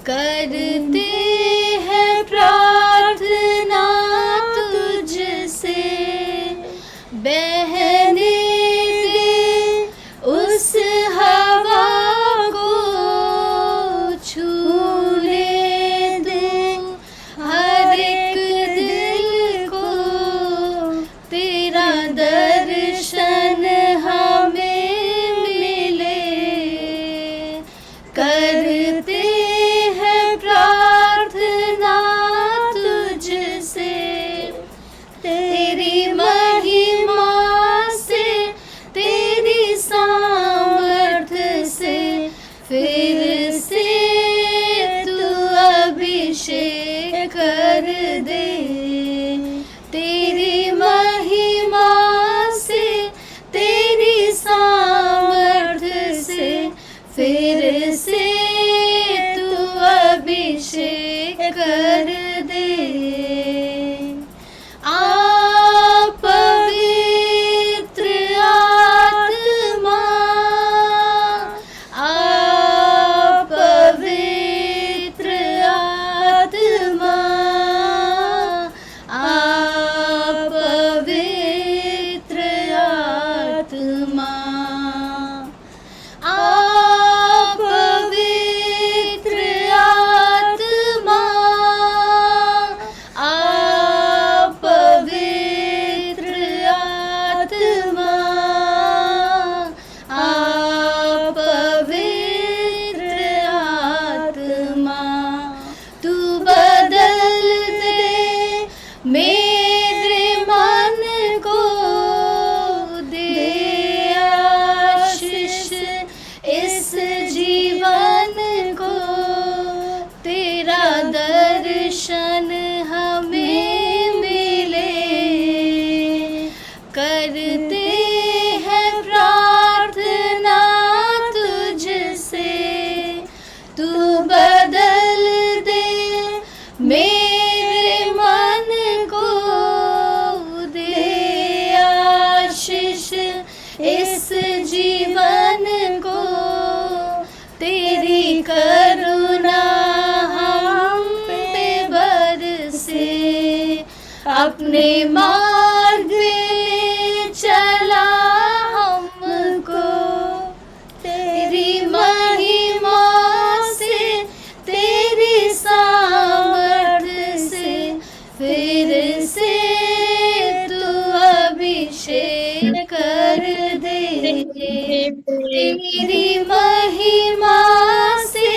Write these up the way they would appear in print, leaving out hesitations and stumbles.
करते हैं प्रार्थना तुझसे, बहने दे उस हवा को, छूने दे हर एक दिल को, तेरा दर्शन हमें मिले। करते हैं प्रार्थना तुझसे, तेरी महिमा से, तेरी सामर्थ्य से, फिर से तू अभिषेक कर दे। तेरी महिमा से, तेरी सामर्थ्य से, फिर से तू अभिषेक कर दे। पवित्र आत्मा, पवित्र आत्मा, पवित्र आत्मा, पवित्र आत्मा, पवित्र आत्मा, पवित्र आत्मा, तू बदल दे मेरे मन को, दे आशीष इस जीवन को, तेरा दर्शन हमें मिले। करते हैं प्रार्थना तुझसे, तू बदल दे मेरे मन को, दे आशीष इस जीवन को, तेरी करुणा हम पे बरसे। अपने मार्ग में चला हमको, तेरी महिमा से, तेरी सामर्थ्य से, फिर से तू अभिषेक कर दे। तेरी महिमा से,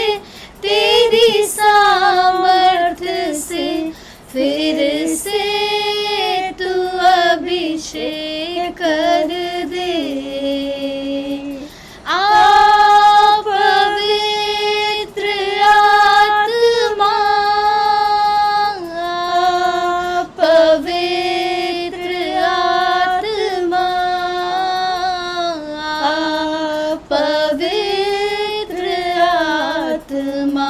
तेरी सामर्थ्य से, फिर से तू अभिषेक कर दे। पवित्र आत्मा, पवित्र आत्मा, पवित्र आत्मा, पवित्र आत्मा,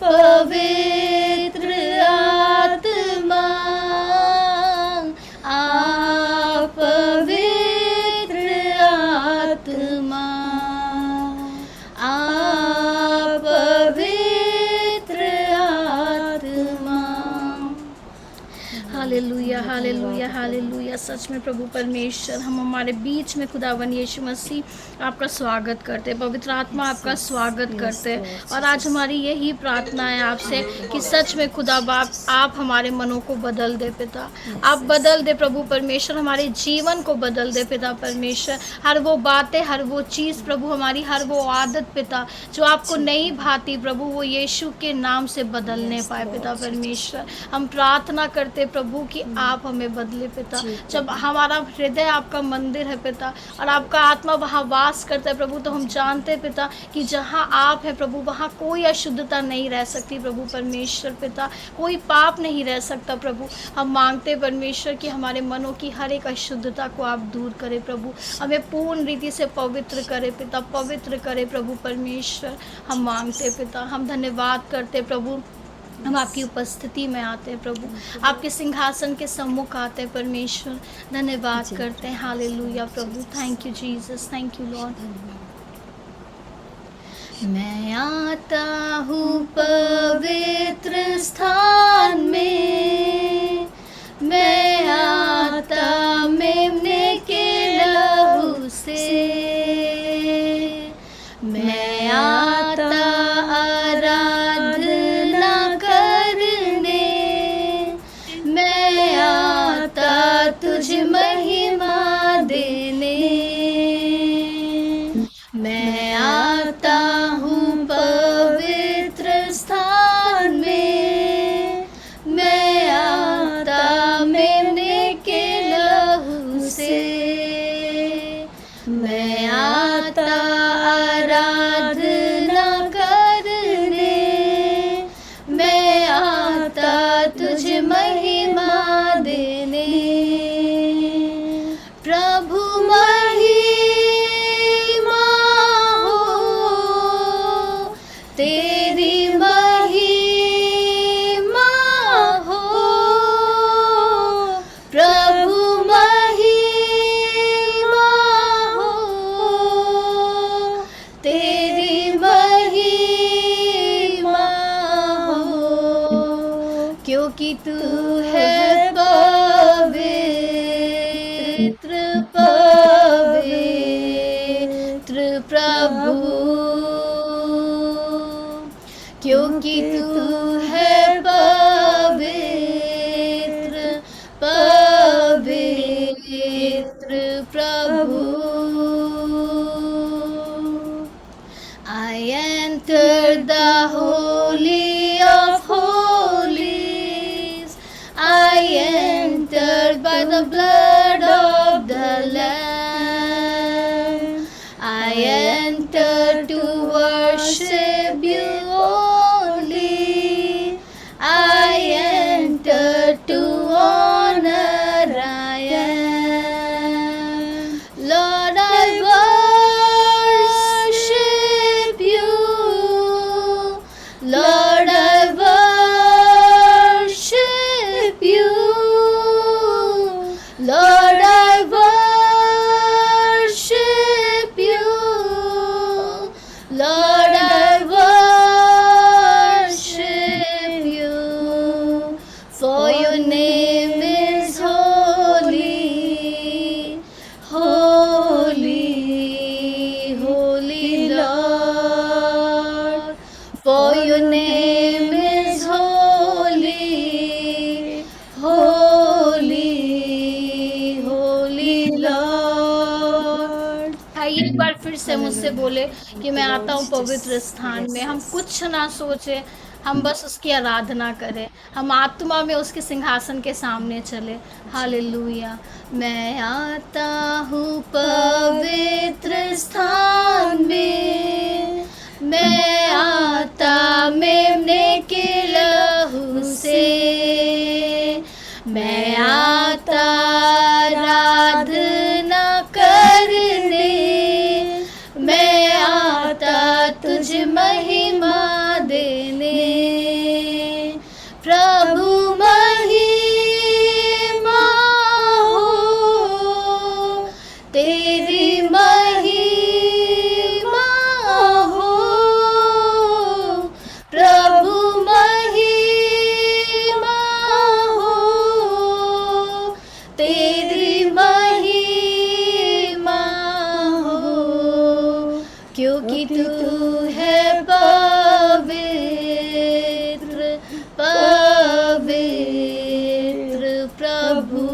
पवित्र आत्मा, पवित्र आत्मा, पवित्र आत्मा। Hallelujah, hallelujah, hallelujah. सच में प्रभु परमेश्वर, हम हमारे बीच में खुदावन यीशु मसीह आपका स्वागत करते हैं, पवित्र आत्मा आपका स्वागत करते हैं। और आज हमारी यही प्रार्थना है आपसे कि सच में खुदा बाप आप हमारे मनों को बदल दे पिता, आप बदल दे प्रभु परमेश्वर, हमारे जीवन को बदल दे पिता परमेश्वर। हर वो बातें, हर वो चीज़ प्रभु, हमारी हर वो आदत पिता जो आपको नहीं भाती प्रभु, वो यीशु के नाम से बदलने पाए पिता परमेश्वर। हम प्रार्थना करते प्रभु कि आप हमें बदले पिता। जब हमारा हृदय आपका मंदिर है पिता और आपका आत्मा वहाँ वास करता है प्रभु, तो हम जानते हैं पिता कि जहाँ आप है प्रभु वहाँ कोई अशुद्धता नहीं रह सकती प्रभु परमेश्वर पिता, कोई पाप नहीं रह सकता प्रभु। हम मांगते परमेश्वर कि हमारे मनों की हर एक अशुद्धता को आप दूर करें प्रभु, हमें पूर्ण रीति से पवित्र करे पिता, पवित्र करे प्रभु परमेश्वर। हम मांगते पिता, हम धन्यवाद करते प्रभु हम आपकी उपस्थिति में आते हैं प्रभु, आपके सिंहासन के सम्मुख आते हैं परमेश्वर। धन्यवाद करते हैं। Hallelujah Prabhu, thank you Jesus, thank you Lord. मैं आता हूँ पवित्र स्थान में, मैं आता मेमने के लहू से, मैं आता आराधना करने, मैं आता तुझ महिमा देने, मैं आता हूँ पवित्र स्थान में, मैं आता मेमने के लहू से, मैं आता आराधना करने, मैं आता तुझ महिमा देने। प्रभु महिमा हो, तेरी महिमा हो, प्रभु महिमा हो, तेरी महिमा हो, क्योंकि तू है पवित्र पवित्र प्रभु, क्योंकि तू है पवित्र पवित्र प्रभु। I entered the holy of holies, I entered by the blood of the Lamb, I entered to worship you only, I entered to honor I am. Lord, I worship you, Lord, I worship you, Lord, I worship you, Lord, I worship you, for your name is holy, holy, holy Lord, for your name is holy, holy, holy Lord। आइए एक बार फिर से मुझसे बोले कि मैं आता हूँ पवित्र स्थान में। हम कुछ ना सोचे, हम बस उसकी आराधना करें, हम आत्मा में उसके सिंहासन के सामने चले। हालेलुया। मैं आता हूँ पवित्र स्थान में, मैं आता मेमने के लहू से, मैं आता आराधना करने, मैं आता तुझ महिमा देने। प्रभु महिमा हो, तेरी महिमा हो, प्रभु महिमा हो, तेरी महिमा हो, क्योंकि तू है पवित्र पवित्र प्रभु,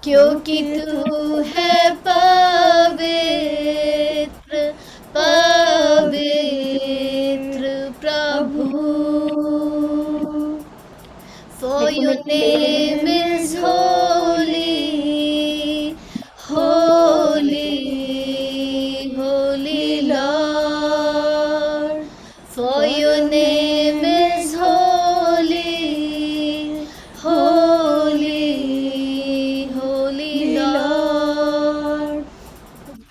क्योंकि तू है पवित्र पवित्र प्रभु। For your name is holy, holy, holy Lord. For your name is holy, holy, holy Lord.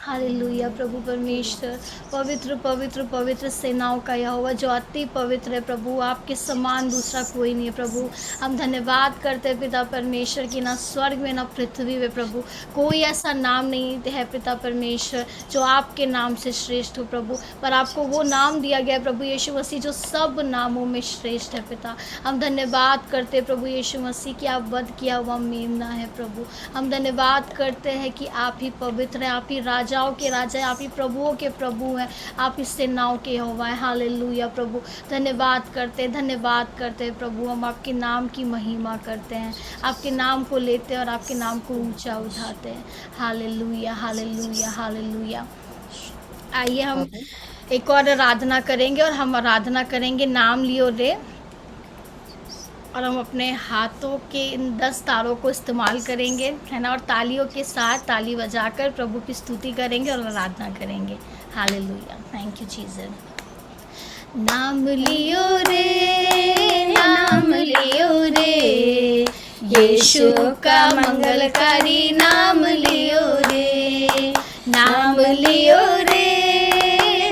Hallelujah प्रभु, परमेश्वर। पवित्र पवित्र पवित्र सेनाओं का यहोवा जो अति पवित्र है प्रभु, आपके समान दूसरा कोई नहीं है प्रभु। हम धन्यवाद करते हैं पिता परमेश्वर की ना स्वर्ग में ना पृथ्वी में प्रभु कोई ऐसा नाम नहीं है पिता परमेश्वर जो आपके नाम से श्रेष्ठ हो प्रभु, पर आपको वो नाम दिया गया है प्रभु यीशु मसीह जो सब नामों में श्रेष्ठ है पिता। हम धन्यवाद करते हैं प्रभु यीशु मसीह कि आप वध किया हुआ मेमना है प्रभु। हम धन्यवाद करते हैं कि आप ही पवित्र हैं, आप ही राजाओं के राजा हैं, आप ही प्रभुओं के प्रभु हैं, आप ही सेनाओं के यहोवा हैं। हालेलुया प्रभु, धन्यवाद करते हैं प्रभु। हम आपके नाम की महिमा करते हैं, आपके नाम को लेते हैं और आपके नाम को ऊंचा उठाते हैं। Hallelujah hallelujah hallelujah. आइए हम एक और आराधना करेंगे और हम आराधना करेंगे नाम लियो रे, और हम अपने हाथों के इन 10 तारों को इस्तेमाल करेंगे, है ना, और तालियों के साथ ताली बजाकर प्रभु की स्तुति करेंगे और आराधना करेंगे। Hallelujah, thank you Jesus. नाम लियो रे, नाम लियो रे, यीशु का मंगलकारी नाम लियो रे, नाम लियो रे,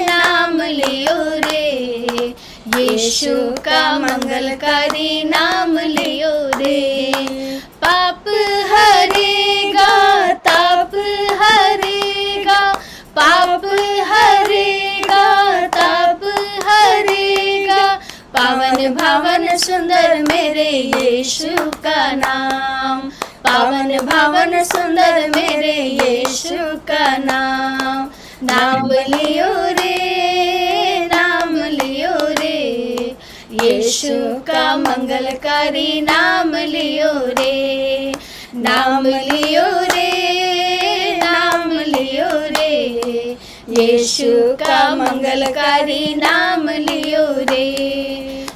नाम लियो रे, यीशु का मंगलकारी नाम लियो रे। पाप हरेगा, ताप हरेगा, पाप हरेगा, ताप हरेगा, पावन भावन सुंदर मेरे यीशु का नाम, पावन भावन सुंदर मेरे यीशु का नाम। नाम लियो रे, नाम लियो रे, यीशु का मंगलकारी नाम लियो रे, नाम लियो रे, नाम लियो रे, यीशु का मंगलकारी नाम लियो रे।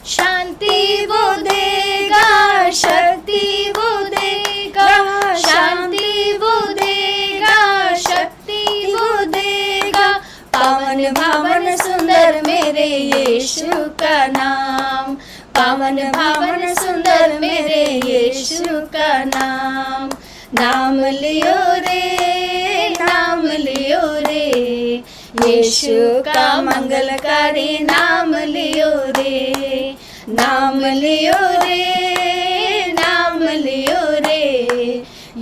शांति वो देगा, शक्ति वो देगा, शांति वो देगा, शक्ति वो देगा, पावन भावन सुंदर मेरे यीशु का नाम, पावन भावन सुंदर मेरे यीशु का नाम। नाम लियो रे, नाम लियो रे, यीशु का मंगलकारी नाम लियो रे, नाम लियो रे, नाम लियो रे,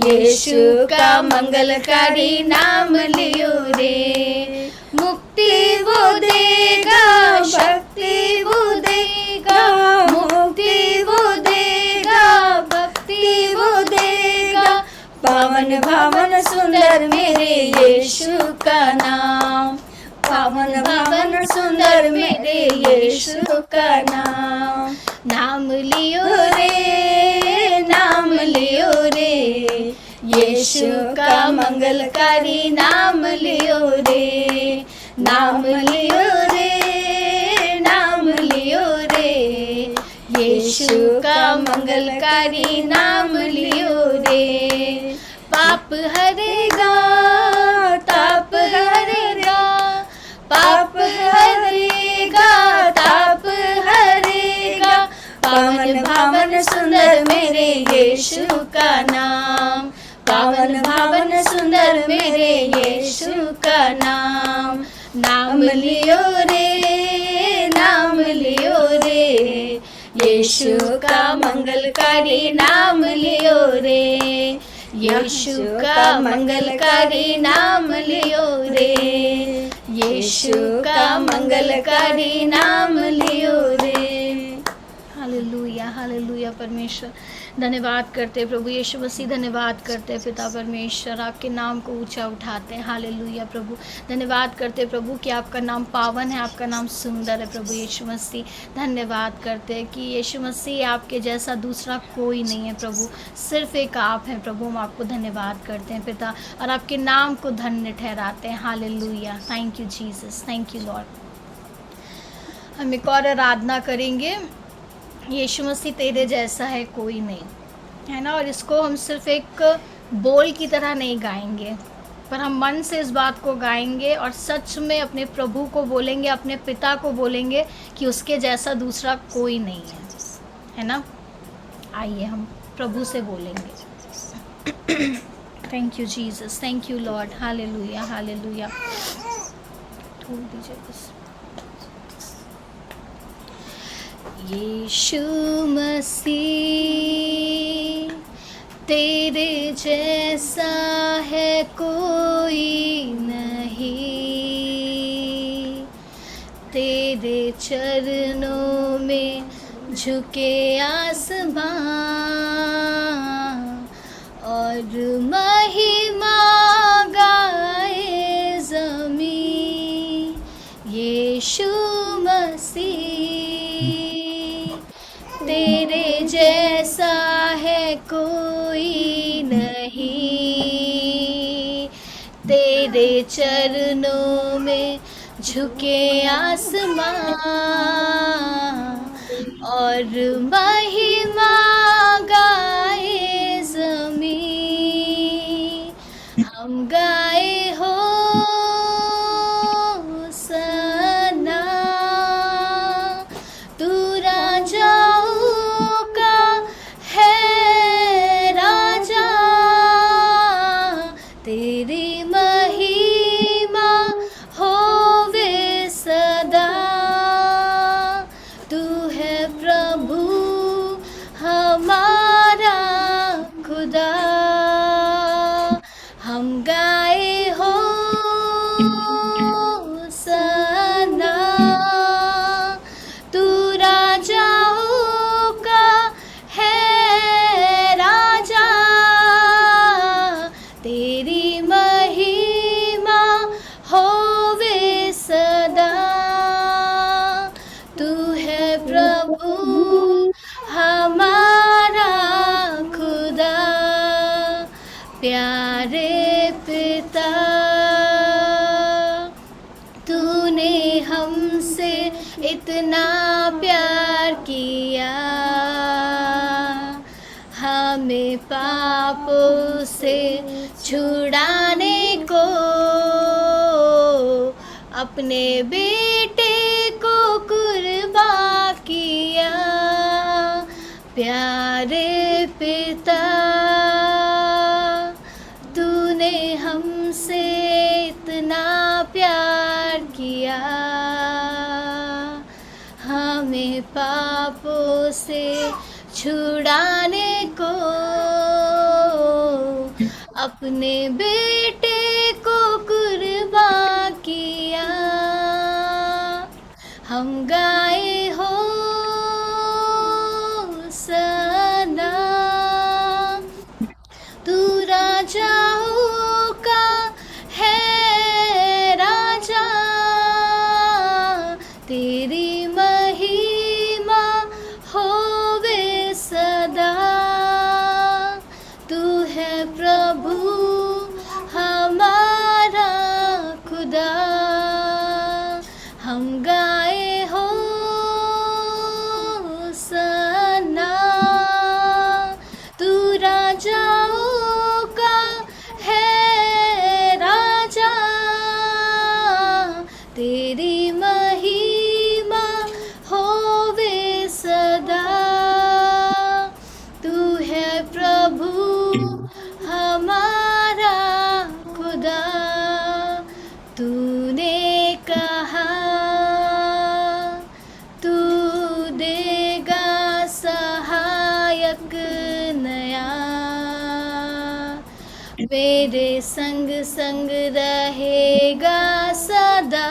यीशु का मंगलकारी नाम लियो रे। मुक्ति वो देगा, शक्ति वो देगा, मुक्ति वो देगा, भक्ति वो देगा, पावन भावन सुंदर मेरे यीशु का नाम, पावन भावन सुंदर मेरे यीशु का नाम। नाम लियो रे, नाम लियो रे, यीशु का मंगलकारी नाम लियो रे, नाम लियो रे, नाम लियो रे, यीशु का मंगलकारी नाम लियो रे। पाप हरेगा, ताप हरेगा, पाप हरेगा, ताप हरेगा, पावन भावन सुंदर मेरे यीशु का नाम, पावन भावन सुंदर मेरे यीशु का नाम। नाम लियो रे, नाम लियो रे, यीशु का मंगलकारी नाम लियो रे, यीशु का मंगलकारी नाम लियो रे, यीशु का मंगलकारी नाम लियो रे। हालेलुया हालेलुया परमेश्वर, धन्यवाद करते हैं प्रभु यीशु मसीह, धन्यवाद करते हैं पिता परमेश्वर, आपके नाम को ऊंचा उठाते हैं। हालेलुया प्रभु, धन्यवाद करते हैं प्रभु कि आपका नाम पावन है, आपका नाम सुंदर है प्रभु यीशु मसीह। धन्यवाद करते हैं कि यीशु मसीह आपके जैसा दूसरा कोई नहीं है प्रभु, सिर्फ एक आप हैं प्रभु। हम आपको धन्यवाद करते हैं पिता और आपके नाम को धन्य ठहराते हैं। Hallelujah, thank you Jesus, thank you Lord. हम एक और आराधना करेंगे, यीशु मसीह तेरे जैसा है कोई नहीं, है ना। और इसको हम सिर्फ एक बोल की तरह नहीं गाएंगे, पर हम मन से इस बात को गाएंगे और सच में अपने प्रभु को बोलेंगे, अपने पिता को बोलेंगे कि उसके जैसा दूसरा कोई नहीं है ना। आइए हम प्रभु से बोलेंगे। Thank you Jesus, thank you Lord. Hallelujah hallelujah. थोड़ दीजिए बस। यीशु मसीह तेरे जैसा है कोई नहीं, तेरे चरणों में झुके आसमां और महिमा गाए ज़मीं। यीशु मसीह तेरे जैसा है कोई नहीं, तेरे चरणों में झुके आसमां और महिमा गाए ज़मीं। हम गाए हो सना, तू राजाओं का है राजा, तेरी महिमा होवे सदा। तू है प्रभु हमारा खुदा, हम गाए हो सना, तू राजाओं का है राजा, तेरी महिमा होवे सदा। तू है प्रभु हमारा खुदा। प्यारे पिता, तूने हमसे इतना प्यार किया, हमें पापों से छुड़ाने को अपने बेटे को कुर्बा किया। प्यारे पिता, तूने हमसे इतना प्यार किया, हमें पापों से छुड़ाने को अपने बेटे को कुर्बा किया। हम गाए हो सना, तू राजाओं का है राजा, तेरी महिमा होवे सदा। तू है प्रभु हमारा खुदा, हम गाए हो सना, तू राजाओं का है राजा, तेरी महिमा होवे सदा। तू है प्रभु हमारा खुदा। तूने कहा तू देगा सहायक नया, मेरे संग संग रहेगा सदा,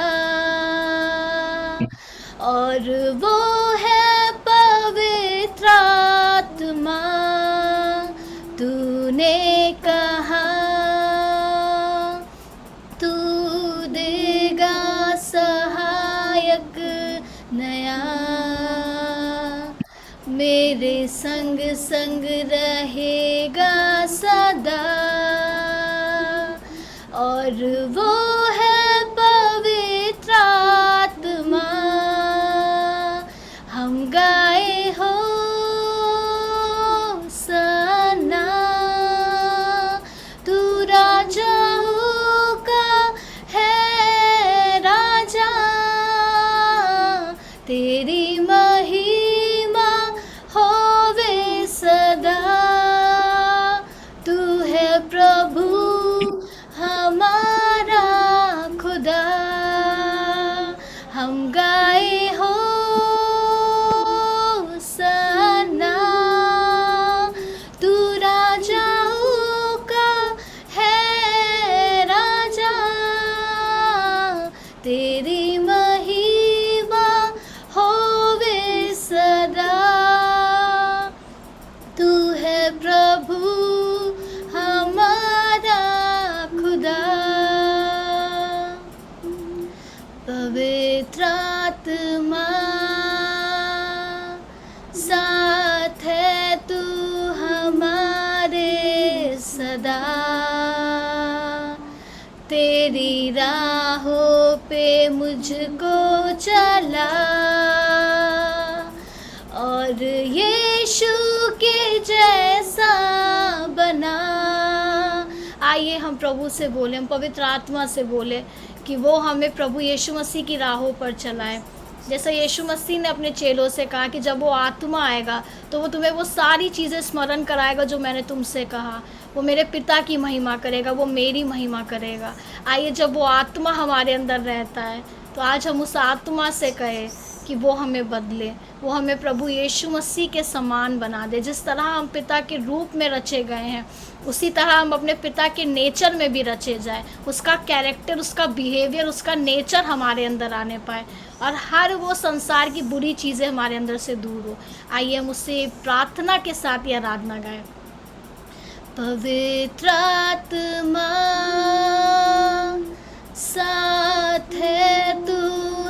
और वो है पवित्र आत्मा। तूने कहा तू देगा सहायक नया, मेरे संग संग रहेगा सदा, और वो है पवित्र आत्मा। हम गाए हो सना, तू राजाओं का है राजा, तेरी महिमा होवे सदा। सदा, तेरी राहों पे मुझको चला और यीशु के जैसा बना। आइए हम प्रभु से बोले, हम पवित्र आत्मा से बोले कि वो हमें प्रभु यीशु मसीह की राहों पर चलाए। जैसा यीशु मसीह ने अपने चेलों से कहा कि जब वो आत्मा आएगा तो वो तुम्हें वो सारी चीज़ें स्मरण कराएगा जो मैंने तुमसे कहा। वो मेरे पिता की महिमा करेगा, वो मेरी महिमा करेगा। आइए, जब वो आत्मा हमारे अंदर रहता है तो आज हम उस आत्मा से कहें कि वो हमें बदले, वो हमें प्रभु यीशु मसीह के समान बना दे। जिस तरह हम पिता के रूप में रचे गए हैं उसी तरह हम अपने पिता के नेचर में भी रचे जाए, उसका कैरेक्टर, उसका बिहेवियर, उसका नेचर हमारे अंदर आने पाए और हर वो संसार की बुरी चीज़ें हमारे अंदर से दूर हो। आइए हम उससे प्रार्थना के साथ ये आराधना गाएं। पवित्र आत्मा साथ है तू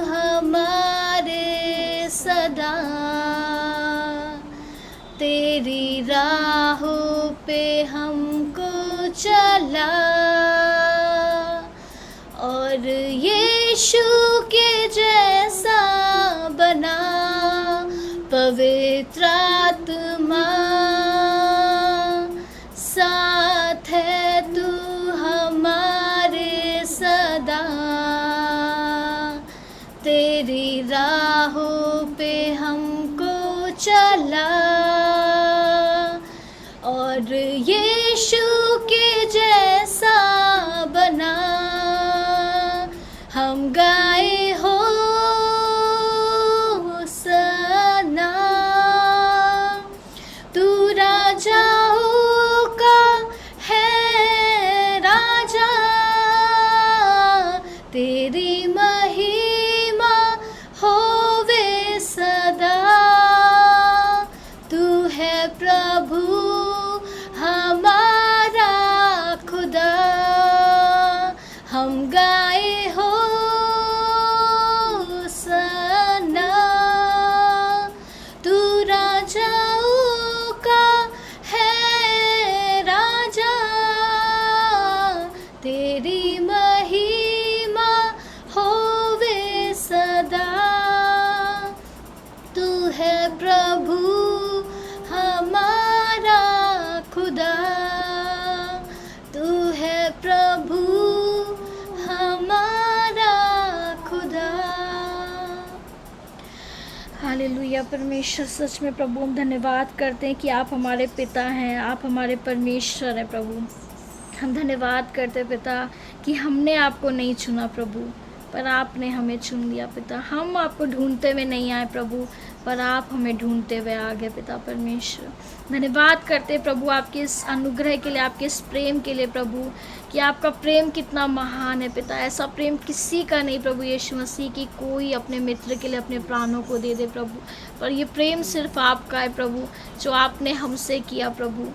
हमारे सदा, तेरी राहों पे हमको चला और यीशु के जैसा बना। पवित्र आत्मा साथ है तू हमारे सदा, तेरी राहों पे हमको चला और यीशु के जैसा बना। हम गाए हो सना, तू राजाओं का है राजा, तेरी महिमा होवे सदा। तू है प्रभु हमारा खुदा, हम गाए हो सना, तू राजाओं का है राजा, तेरी महिमा होवे सदा। तू है प्रभु हमारा खुदा, तू है प्रभु हमारा खुदा। हालेलुया। परमेश्वर, सच में प्रभु हम धन्यवाद करते हैं कि आप हमारे पिता हैं, आप हमारे परमेश्वर हैं प्रभु। हम धन्यवाद करते हैं पिता कि हमने आपको नहीं चुना प्रभु, पर आपने हमें चुन लिया पिता। हम आपको ढूंढते हुए नहीं आए प्रभु, पर आप हमें ढूंढते हुए आ गए पिता परमेश्वर। धन्यवाद करते प्रभु आपके इस अनुग्रह के लिए, आपके इस प्रेम के लिए प्रभु, कि आपका प्रेम कितना महान है पिता। ऐसा प्रेम किसी का नहीं प्रभु यीशु मसीह की कोई अपने मित्र के लिए अपने प्राणों को दे दे प्रभु, पर ये प्रेम सिर्फ आपका है प्रभु, जो आपने हमसे किया प्रभु,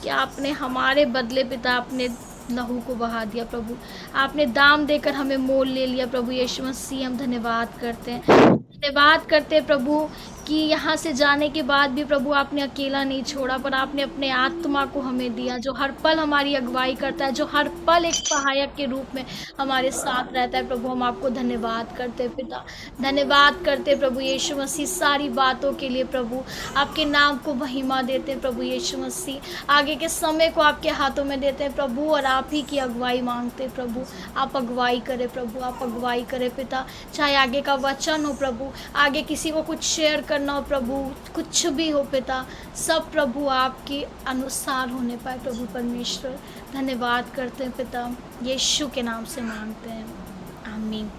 कि आपने हमारे बदले पिता अपने लहू को बहा दिया प्रभु, आपने दाम देकर हमें मोल ले लिया प्रभु यीशु मसीह। हम धन्यवाद करते हैं, धन्यवाद करते हैं प्रभु कि यहाँ से जाने के बाद भी प्रभु आपने अकेला नहीं छोड़ा, पर आपने अपने आत्मा को हमें दिया, जो हर पल हमारी अगुवाई करता है, जो हर पल एक सहायक के रूप में हमारे साथ रहता है प्रभु। हम आपको धन्यवाद करते हैं पिता, धन्यवाद करते हैं प्रभु यीशु मसीह सारी बातों के लिए प्रभु। आपके नाम को महिमा देते हैं प्रभु यीशु मसीह। आगे के समय को आपके हाथों में देते हैं प्रभु, और आप ही की अगुवाई मांगते हैं प्रभु। आप अगुवाई करें प्रभु, आप अगुवाई करें पिता। चाहे आगे का वचन हो प्रभु, आगे किसी को कुछ शेयर करना हो प्रभु, कुछ भी हो पिता, सब प्रभु आपके अनुसार होने पाए प्रभु परमेश्वर। धन्यवाद करते हैं पिता, यीशु के नाम से मांगते हैं, आमीन।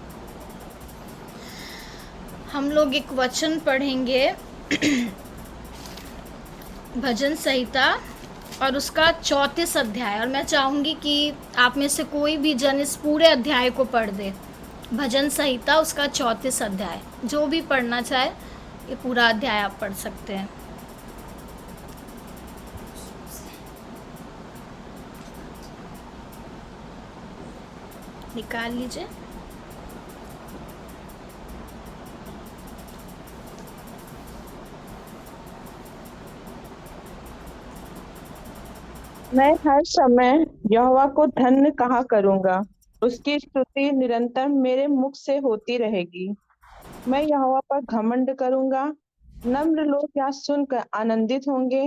हम लोग एक वचन पढ़ेंगे भजन संहिता और उसका 34 अध्याय, और मैं चाहूँगी कि आप में से कोई भी जन इस पूरे अध्याय को पढ़ दे। भजन संहिता उसका 34 अध्याय, जो भी पढ़ना चाहे ये पूरा अध्याय आप पढ़ सकते हैं। निकाल लीजिए। मैं हर समय यहोवा को धन्य कहा करूंगा। उसकी स्तुति निरंतर मेरे मुख से होती रहेगी। मैं यहोवा पर घमंड करूंगा। नम्र लोग यह सुनकर आनंदित होंगे।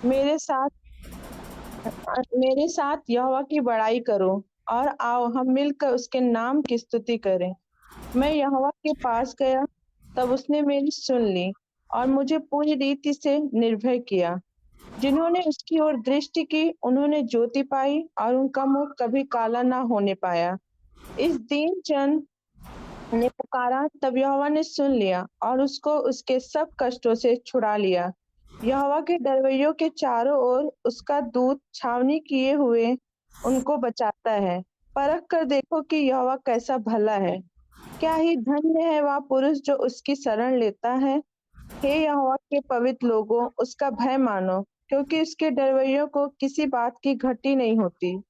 मेरे साथ मेरे साथ यहोवा की बड़ाई करो और आओ हम मिलकर उसके नाम की स्तुति करें। मैं यहोवा के पास गया, तब उसने मेरी सुन ली और मुझे पूरी रीति से निर्भय किया। जिन्होंने उसकी ओर दृष्टि की, उन्होंने ज्योति पाई और उनका मुख कभी काला ना होने पाया। इस दीन जन ने पुकारा, तब यहोवा ने सुन लिया और उसको उसके सब कष्टों से छुड़ा लिया। यहोवा के डरवैयों के चारों ओर उसका दूत छावनी किए हुए उनको बचाता है। परख कर देखो कि यहोवा कैसा भला है। क्या ही धन्य है वह पुरुष जो उसकी शरण लेता है। हे यहोवा के पवित्र लोगों, उसका भय मानो, क्योंकि उसके डरवैयों को किसी बात की घटी नहीं होती।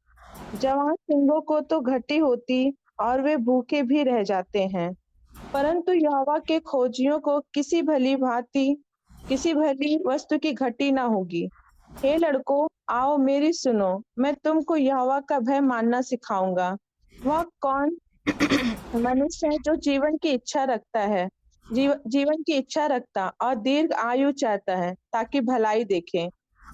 जवान सिंहों को तो घटी होती और वे भूखे भी रह जाते हैं, परंतु यहोवा के खोजियों को किसी भली वस्तु की घटी ना होगी। हे लड़कों, आओ मेरी सुनो, मैं तुमको यहोवा का भय मानना सिखाऊंगा। वह कौन मनुष्य है जो जीवन की इच्छा रखता और दीर्घ आयु चाहता है, ताकि भलाई देखे।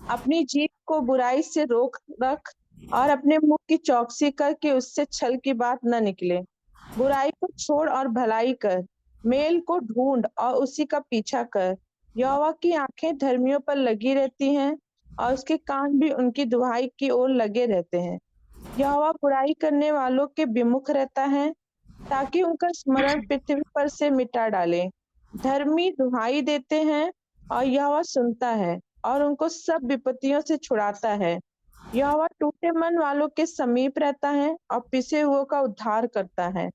अपनी जीभ को बुराई से रोक रख और अपने मुंह की चौकसी कर कि उससे छल की बात न निकले। बुराई को छोड़ और भलाई कर। मेल को ढूंढ और उसी का पीछा कर। यहोवा की आंखें धर्मियों पर लगी रहती हैं और उसके कान भी उनकी दुहाई की ओर लगे रहते हैं। यहोवा बुराई करने वालों के विमुख रहता है, ताकि उनका स्मरण पृथ्वी पर से मिटा डाले। धर्मी दुहाई देते हैं और यहोवा सुनता है और उनको सब विपत्तियों से छुड़ाता है। यहोवा टूटे मन वालों के समीप रहता है और पिसे हुओं का उद्धार करता है।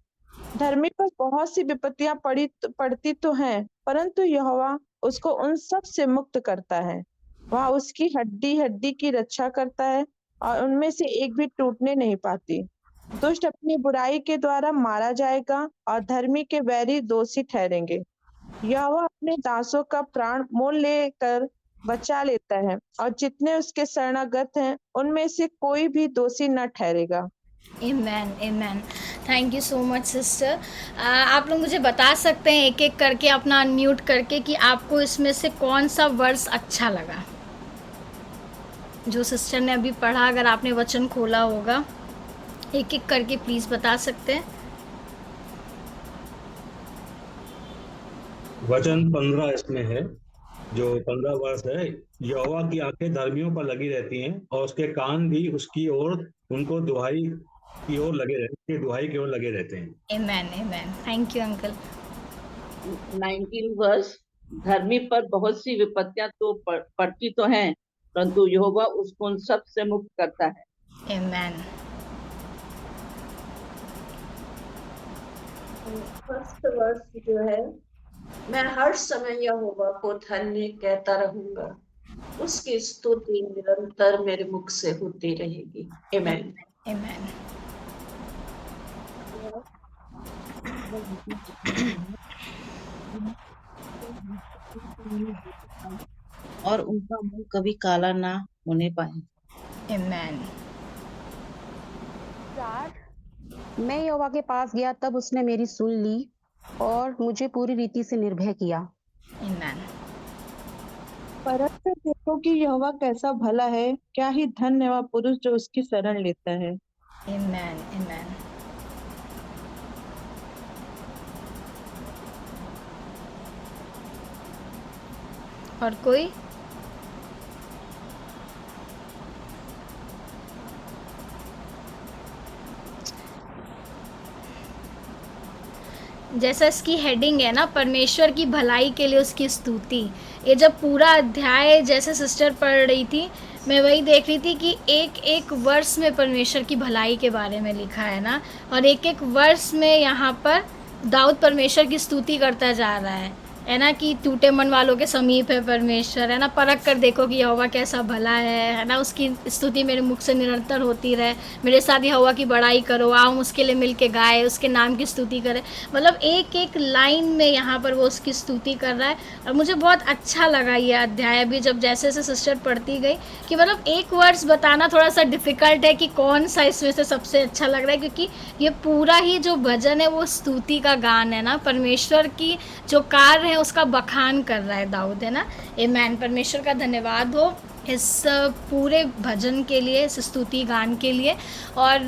धर्मी पर बहुत सी विपत्तियां पड़ती तो हैं, परंतु यहोवा उसको उन सब से मुक्त करता है। वह उसकी हड्डी हड्डी की रक्षा करता है और उनमें से एक भी टूटने नहीं पाती। दुष्ट अपनी बुराई के द्वारा मारा जाएगा और धर्मी के बैरी दोषी ठहरेंगे। यहोवा अपने दासों का प्राण मोल लेकर बचा लेता है और जितने उसके शरणागत हैं, उनमें से कोई भी दोषी न ठहरेगा। Amen, amen. Thank you so much sister. आप लोग मुझे बता सकते हैं एक एक करके अपना अनम्यूट करके कि आपको इसमें से कौन सा वर्स अच्छा लगा, जो सिस्टर ने अभी पढ़ा। अगर आपने वचन खोला होगा, एक एक करके प्लीज़ बता सकते हैं। वचन 15 इसमें है। जो 15 वर्ष है, यहोवा की आंखें धर्मियों पर लगी रहती हैं और उसके कान भी उनको दुहाई की ओर लगे रहते हैं। Amen, amen. Thank you uncle. 19 वर्ष, धर्मी पर बहुत सी विपत्तियां तो पड़ती तो हैं, परंतु यहोवा उसको उन सब से मुक्त करता है। Amen. फर्स्ट वर्ष जो है, मैं हर समय यहोवा को धन्य कहता रहूंगा। उसकी स्तुति निरंतर मेरे मुख से होती रहेगी। आमेन। Amen. और उनका मुंह कभी काला ना होने पाए। Amen. मैं यहोवा के पास गया, तब उसने मेरी सुन ली और मुझे पूरी रीति से निर्भय किया। Amen. परख कर देखो कि यहोवा कैसा भला है। क्या ही धन्य वह पुरुष जो उसकी शरण लेता है। Amen. Amen. और कोई? जैसा इसकी हेडिंग है ना, परमेश्वर की भलाई के लिए उसकी स्तुति। ये जब पूरा अध्याय जैसे सिस्टर पढ़ रही थी, मैं वही देख रही थी कि एक एक वर्ष में परमेश्वर की भलाई के बारे में लिखा है ना, और एक एक वर्ष में यहाँ पर दाऊद परमेश्वर की स्तुति करता जा रहा है। है ना, कि टूटे मन वालों के समीप है परमेश्वर, है ना। परख कर देखो कि यहोवा कैसा भला है ना। उसकी स्तुति मेरे मुख से निरंतर होती रहे। मेरे साथ यहोवा की बड़ाई करो, आओ उसके लिए मिल के गाए, उसके नाम की स्तुति करें। मतलब एक एक लाइन में यहाँ पर वो उसकी स्तुति कर रहा है। और मुझे बहुत अच्छा लगा ये अध्याय भी, जब जैसे जैसे सिस्टर पढ़ती गई, कि मतलब एक वर्ड्स बताना थोड़ा सा डिफ़िकल्ट है कि कौन सा इसमें से सबसे अच्छा लग रहा है, क्योंकि ये पूरा ही जो भजन है वो स्तुति का गान है ना। परमेश्वर की जो कार्य है उसका बखान कर रहा है दाऊद, है ना। आमेन। परमेश्वर का धन्यवाद हो इस पूरे भजन के लिए, इस स्तुति गान के लिए। और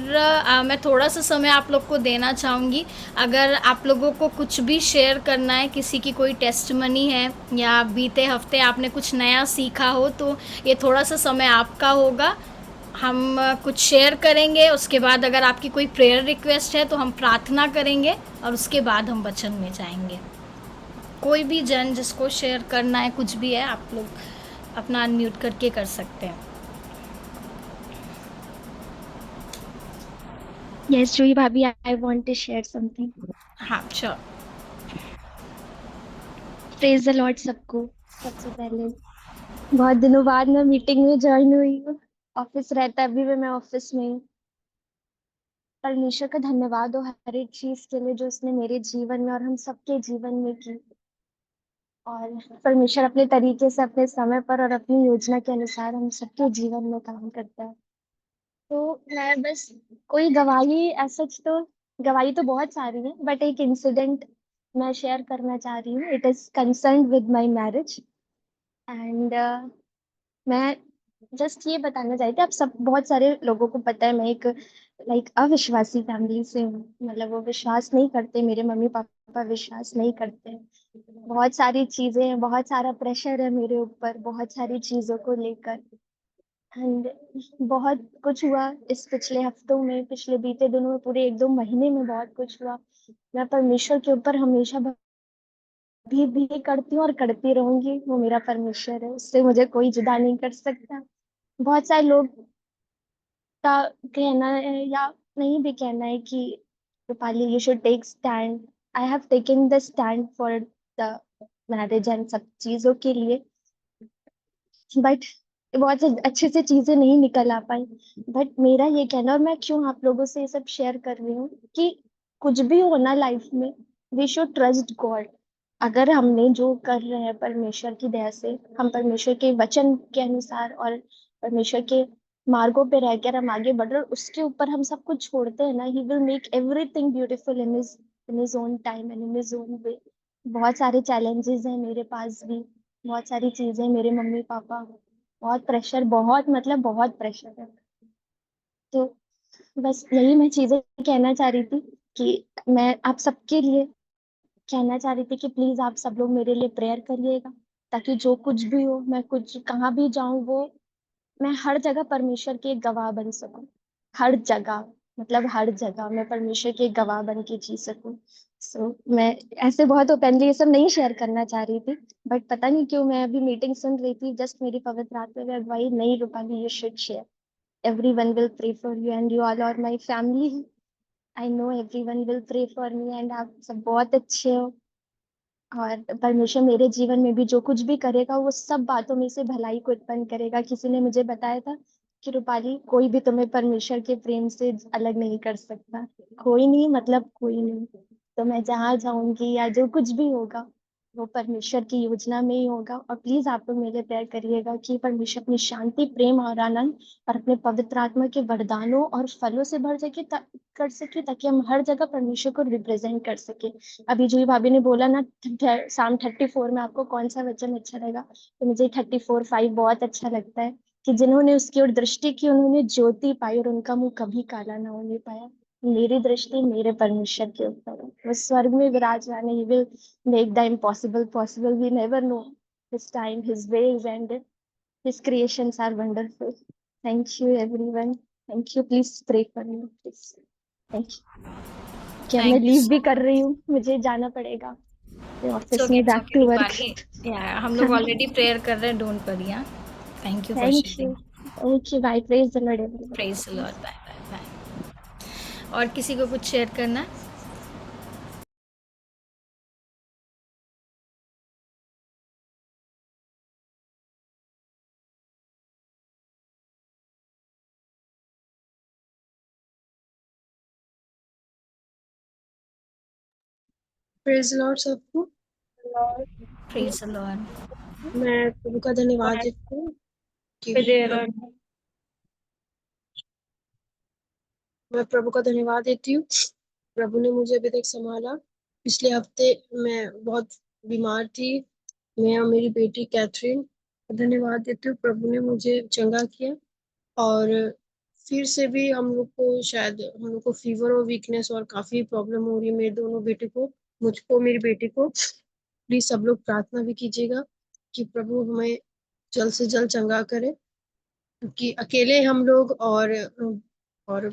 मैं थोड़ा सा समय आप लोग को देना चाहूँगी। अगर आप लोगों को कुछ भी शेयर करना है, किसी की कोई टेस्टमनी है या बीते हफ्ते आपने कुछ नया सीखा हो, तो ये थोड़ा सा समय आपका होगा। हम कुछ शेयर करेंगे, उसके बाद अगर आपकी कोई प्रेयर रिक्वेस्ट है तो हम प्रार्थना करेंगे, और उसके बाद हम वचन में जाएंगे। कोई भी जन जिसको शेयर करना है, कुछ भी है, आप लोग अपना अनम्यूट करके कर सकते हैं। Yes, Juhi Bhabhi, I want to share something. हाँ, श्योर। Praise the Lord सबको। सबसे पहले बहुत दिनों बाद मैं मीटिंग में ज्वाइन हुई हूँ। ऑफिस रहता है, अभी भी मैं ऑफिस में हूँ। परमेश्वर का धन्यवाद हो हर एक चीज के लिए जो उसने मेरे जीवन में और हम सबके जीवन में की। और परमेश्वर अपने तरीके से, अपने समय पर और अपनी योजना के अनुसार हम सबके जीवन में काम करता है। तो मैं बस कोई गवाही सच तो गवाही तो बहुत सारी है, बट एक इंसिडेंट मैं शेयर करना चाह रही हूँ। It is concern with my marriage and मैं जस्ट ये बताना चाहती थी। आप सब बहुत सारे लोगों को पता है मैं एक अविश्वासी फैमिली से हूँ। मतलब वो विश्वास नहीं करते, मेरे मम्मी पापा विश्वास नहीं करते। बहुत सारी चीजें हैं, बहुत सारा प्रेशर है मेरे ऊपर, बहुत सारी चीजों को लेकर। एंड बहुत कुछ हुआ इस पिछले हफ्तों में, पिछले बीते दिनों में, पूरे 1-2 महीने में बहुत कुछ हुआ। मैं परमेश्वर के ऊपर हमेशा भी करती हूँ और करती रहूंगी। वो मेरा परमेश्वर है, उससे मुझे कोई जुदा नहीं कर सकता। बहुत सारे लोग का कहना है या नहीं भी कहना है कि Rupali you should take stand. I have taken the stand for the marriage and सब चीजों के लिए, बट बहुत से अच्छे से चीजें नहीं निकल आ पाई। बट मेरा ये कहना, और मैं क्यों आप लोगों से ये सब शेयर कर रही हूँ, कि कुछ भी हो ना लाइफ में, वी शुड ट्रस्ट गॉड। अगर हमने जो कर रहे हैं परमेश्वर की दया से, हम परमेश्वर के वचन के अनुसार और परमेश्वर के मार्गों पे रहकर हम आगे बढ़ रहे हैं, उसके ऊपर हम सब कुछ छोड़ते हैं ना, ही will make everything beautiful in his own time and in his own way. बहुत सारे चैलेंजेस हैं मेरे पास भी, बहुत सारी चीजें, मेरे मम्मी पापा, बहुत प्रेशर, बहुत मतलब बहुत प्रेशर है। तो बस यही मैं चीजें कहना चाह रही थी कि मैं आप सबके लिए कहना चाह रही थी कि प्लीज आप सब लोग मेरे लिए प्रेयर करिएगा, ताकि जो कुछ भी हो, मैं कुछ कहाँ भी जाऊं, वो मैं हर जगह परमेश्वर की एक गवाह बन सकूं। हर जगह, मतलब हर जगह मैं परमेश्वर की एक गवाह बन के जी सकूं। मैं ऐसे बहुत ओपनली ये सब नहीं शेयर करना चाह रही थी, बट पता नहीं क्यों मैं अभी मीटिंग सुन रही थी, जस्ट मेरी पवित्र आत्मा में अगुवाई, नहीं Rupali you should share. Everyone will pray for you and you all are my family. I know everyone will pray for me and आप सब बहुत अच्छे हो। और परमेश्वर मेरे जीवन में भी जो कुछ भी करेगा, वो सब बातों में से भलाई को उत्पन्न करेगा। किसी ने मुझे बताया था कि रूपाली, कोई भी तुम्हें परमेश्वर के प्रेम से अलग नहीं कर सकता। कोई नहीं, मतलब कोई नहीं। तो मैं जहाँ जाऊंगी या जो कुछ भी होगा, वो परमेश्वर की योजना में ही होगा। और प्लीज आप लोग मेरे प्रेयर करिएगा कि परमेश्वर अपनी शांति, प्रेम और आनंद और अपने पवित्र आत्मा के वरदानों और फलों से भर सके, कर सके, ताकि हम हर जगह परमेश्वर को रिप्रेजेंट कर सके। अभी जूही भाभी ने बोला ना, साम 34 में आपको कौन सा वचन अच्छा लगा, तो मुझे 34:5 बहुत अच्छा लगता है कि जिन्होंने उसकी ओर दृष्टि की, उन्होंने ज्योति पाई और उनका मुंह कभी काला ना होने पाया। मेरी दृष्टि मेरे परमेश्वर के ऊपर है, वो स्वर्ग में विराजमान है। He will make the impossible possible. We never know his time, his ways and his creations are wonderful. Thank you everyone, thank you. Please pray for me please. Thank you. क्या मैं थैंक यू लीव भी सो कर रही हूँ, मुझे जाना पड़ेगा office में, it's back okay to work. Rupali. या हम लोग ऑलरेडी प्रेयर कर रहे हैं, डोंट वरी। हाँ, thank you for thank you. Sharing. Okay, bye. Praise the Lord everyone. Praise the Lord. Bye bye bye. और किसी को कुछ शेयर करना है? प्रेज लॉर्ड सबको। Praise the Lord. मैं प्रभु का धन्यवाद देती हूँ कि मैं प्रभु का धन्यवाद देती हूँ। प्रभु ने मुझे अभी तक संभाला। पिछले हफ्ते मैं बहुत बीमार थी, मैं और मेरी बेटी कैथरीन। धन्यवाद देती हूँ, प्रभु ने मुझे चंगा किया। और फिर से भी हम लोग को फीवर और वीकनेस और काफी प्रॉब्लम हो रही है मेरे दोनों बेटे को, मुझको, मेरी बेटी को। प्लीज सब लोग प्रार्थना भी कीजिएगा कि प्रभु हमें जल्द से जल्द चंगा करे, क्योंकि अकेले हम लोग और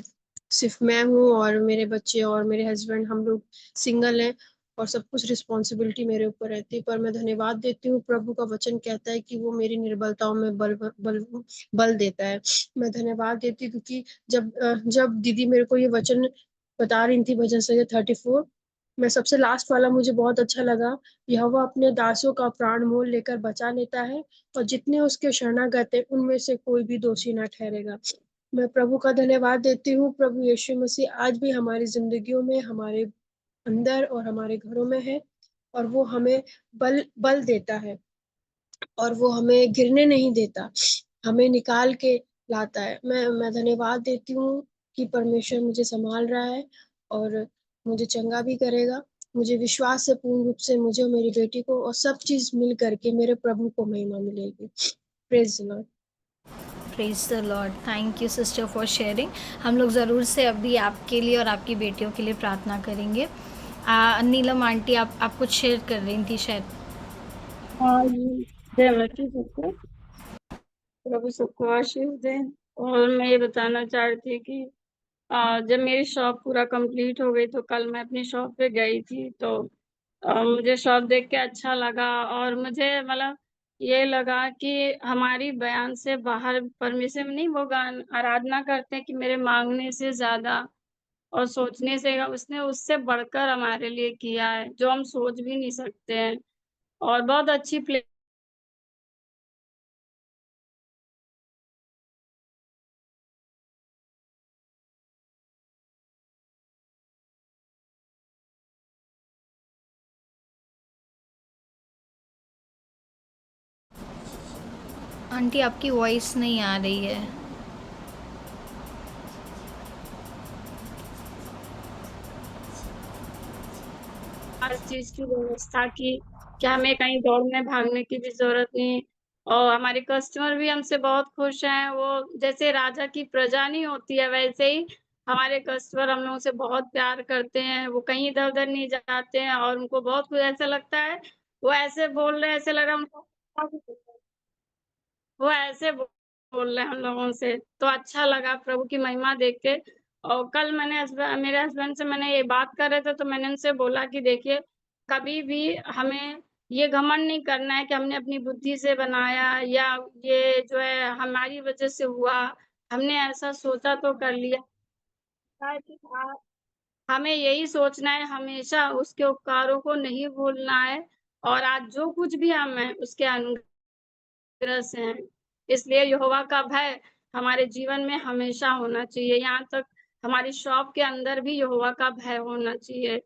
सिर्फ मैं हूँ और मेरे बच्चे और मेरे हस्बैंड, हम लोग सिंगल हैं और सब कुछ रिस्पॉन्सिबिलिटी मेरे ऊपर रहती है। पर मैं धन्यवाद देती हूँ, प्रभु का वचन कहता है कि वो मेरी निर्बलताओं में बल देता है। मैं धन्यवाद देती हूँ क्योंकि जब दीदी मेरे को ये वचन बता रही थी, भजन संहिता 34, मैं सबसे लास्ट वाला मुझे बहुत अच्छा लगा। यहोवा अपने दासों का प्राण मोल लेकर बचा लेता है और जितने उसके शरणागत हैं उनमें से कोई भी दोषी न ठहरेगा। मैं प्रभु का धन्यवाद देती हूँ। प्रभु यीशु मसीह आज भी हमारी जिंदगियों में, हमारे अंदर और हमारे घरों में है और वो हमें बल देता है और वो हमें गिरने नहीं देता, हमें निकाल के लाता है। मैं धन्यवाद देती हूँ कि परमेश्वर मुझे संभाल रहा है और मुझे चंगा भी करेगा। मुझे विश्वास है पूर्ण रूप से, मुझे और मेरी बेटी को, और सब चीज मिल करके मेरे प्रभु को महिमा मिलेगी। Praise the Lord. Praise the Lord. Thank you sister for sharing. हम लोग ज़रूर से अभी आपके लिए और आपकी बेटियों के लिए प्रार्थना करेंगे। नीलम आंटी, आप कुछ शेयर कर रही थी शायद। हाँ जी, जय मसीह सबको, प्रभु सबको आशीष दें। और मैं ये बताना चाह रही थी कि जब मेरी शॉप पूरा कंप्लीट हो गई तो कल मैं अपनी शॉप पे गई थी, तो मुझे शॉप देख के अच्छा लगा और मुझे मतलब ये लगा कि हमारी बयान से बाहर परमेश्वर नहीं, वो गान आराधना करते हैं कि मेरे मांगने से ज्यादा और सोचने से उसने उससे बढ़कर हमारे लिए किया है जो हम सोच भी नहीं सकते हैं। और बहुत अच्छी प्ले आंटी आपकी वॉइस नहीं आ रही है। हर चीज की व्यवस्था की, कि हमें कहीं दौड़ने भागने की भी जरूरत नहीं। और हमारे कस्टमर भी हमसे बहुत खुश हैं। वो जैसे राजा की प्रजा नहीं होती है, वैसे ही हमारे कस्टमर हम लोगों से बहुत प्यार करते हैं। वो कहीं इधर उधर नहीं जाते हैं और उनको बहुत कुछ ऐसा लगता है, वो ऐसे बोल रहे हैं, ऐसे लग रहा है उनको, वो ऐसे बोल रहे हैं हम लोगों से। तो अच्छा लगा प्रभु की महिमा देख के। और कल मैंने मेरे हस्बैंड से मैंने ये बात कर रहे थे, तो मैंने उनसे बोला कि देखिए, कभी भी हमें ये घमंड नहीं करना है कि हमने अपनी बुद्धि से बनाया या ये जो है हमारी वजह से हुआ, हमने ऐसा सोचा तो कर लिया। ताकि हमें यही सोचना है, हमेशा उसके उपकारों को नहीं भूलना है। और आज जो कुछ भी हम हैं उसके अनुग्रह से हैं। इसलिए यहोवा का भय हमारे जीवन में हमेशा होना चाहिए। यहाँ तक हमारी शॉप के अंदर भी यहोवा का भय होना चाहिए।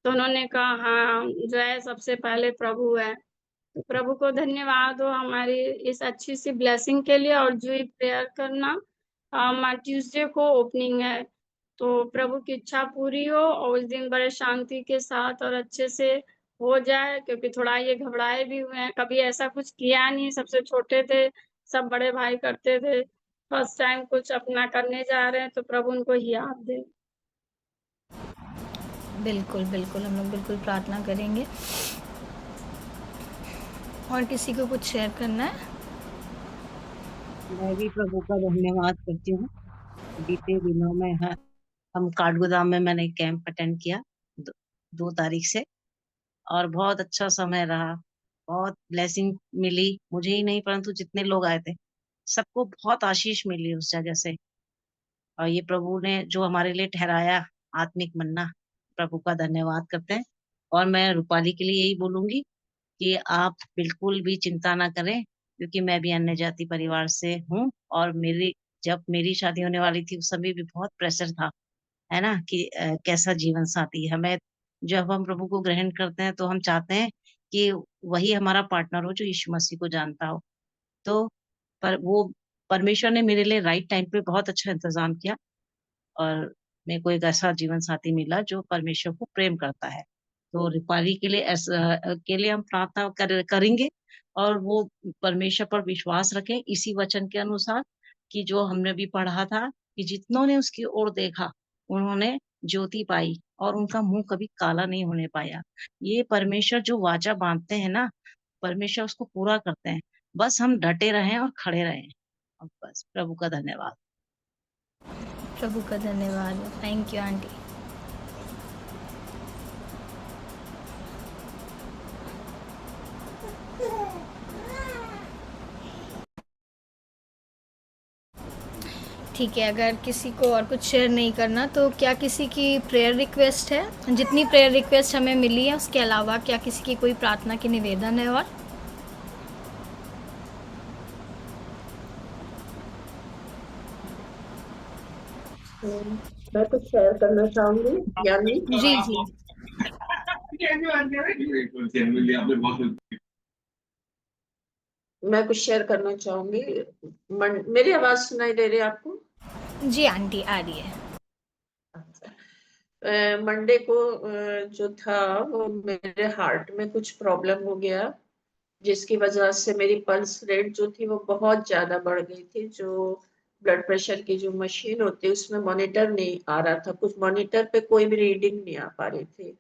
तो उन्होंने कहा हाँ, जो है सबसे पहले प्रभु है। तो प्रभु को धन्यवाद हो हमारी इस अच्छी सी ब्लेसिंग के लिए। और जो ये प्रेयर करना, ट्यूसडे को ओपनिंग है, तो प्रभु की इच्छा पूरी हो और उस दिन बड़े शांति के साथ और अच्छे से हो जाए। क्योंकि थोड़ा ये घबराए भी हुए हैं, कभी ऐसा कुछ किया नहीं, सबसे छोटे थे, सब बड़े भाई करते थे, फर्स्ट टाइम कुछ अपना करने जा रहे हैं, तो प्रभु उनको याद दे। बिल्कुल बिल्कुल, हम लोग बिल्कुल प्रार्थना करेंगे। और किसी को कुछ शेयर करना है? मैं भी प्रभु का धन्यवाद करती हूँ। बीते दिनों में हम काठगोदाम में मैंने कैंप अटेंड किया 2 तारीख से, और बहुत अच्छा समय रहा। बहुत ब्लेसिंग मिली, मुझे ही नहीं परंतु जितने लोग आए थे सबको बहुत आशीष मिली उस जगह से। और ये प्रभु ने जो हमारे लिए ठहराया आत्मिक मन्ना, प्रभु का धन्यवाद करते हैं। और मैं रूपाली के लिए यही बोलूंगी कि आप बिल्कुल भी चिंता ना करें, क्योंकि मैं भी अन्य जाति परिवार से हूँ। और जब मेरी शादी होने वाली थी उस समय भी बहुत प्रेशर था, है ना, कि कैसा जीवन साथी। हमें जब हम प्रभु को ग्रहण करते हैं तो हम चाहते हैं कि वही हमारा पार्टनर हो जो यीशु मसीह को जानता हो। तो पर वो परमेश्वर ने मेरे लिए राइट टाइम पे बहुत अच्छा इंतज़ाम किया और मेरे को एक ऐसा जीवन साथी मिला जो परमेश्वर को प्रेम करता है। तो रूपाली के लिए के लिए हम प्रार्थना करेंगे और वो परमेश्वर पर विश्वास रखें इसी वचन के अनुसार कि जो हमने भी पढ़ा था कि जितनों ने उसकी ओर देखा उन्होंने ज्योति पाई और उनका मुंह कभी काला नहीं होने पाया। ये परमेश्वर जो वाचा बांधते हैं ना, परमेश्वर उसको पूरा करते हैं। बस हम डटे रहें और खड़े रहें। और बस प्रभु का धन्यवाद। प्रभु का धन्यवाद। Thank you aunty. ठीक है, अगर किसी को और कुछ शेयर नहीं करना तो क्या किसी की प्रेयर रिक्वेस्ट है? जितनी प्रेयर रिक्वेस्ट हमें मिली है उसके अलावा क्या किसी की कोई प्रार्थना की निवेदन है? और मैं कुछ शेयर करना चाहूंगी यानी जी जी मैं कुछ शेयर करना चाहूंगी। मेरी आवाज सुनाई दे रही है आपको? जी आंटी आ रही है। मंडे को जो था वो मेरे हार्ट में कुछ प्रॉब्लम हो गया जिसकी वजह से मेरी पल्स रेट जो थी वो बहुत ज्यादा बढ़ गई थी। जो ब्लड प्रेशर की जो मशीन होती है उसमें मॉनिटर नहीं आ रहा था, कुछ मॉनिटर पे कोई भी रीडिंग नहीं आ पा रही थी।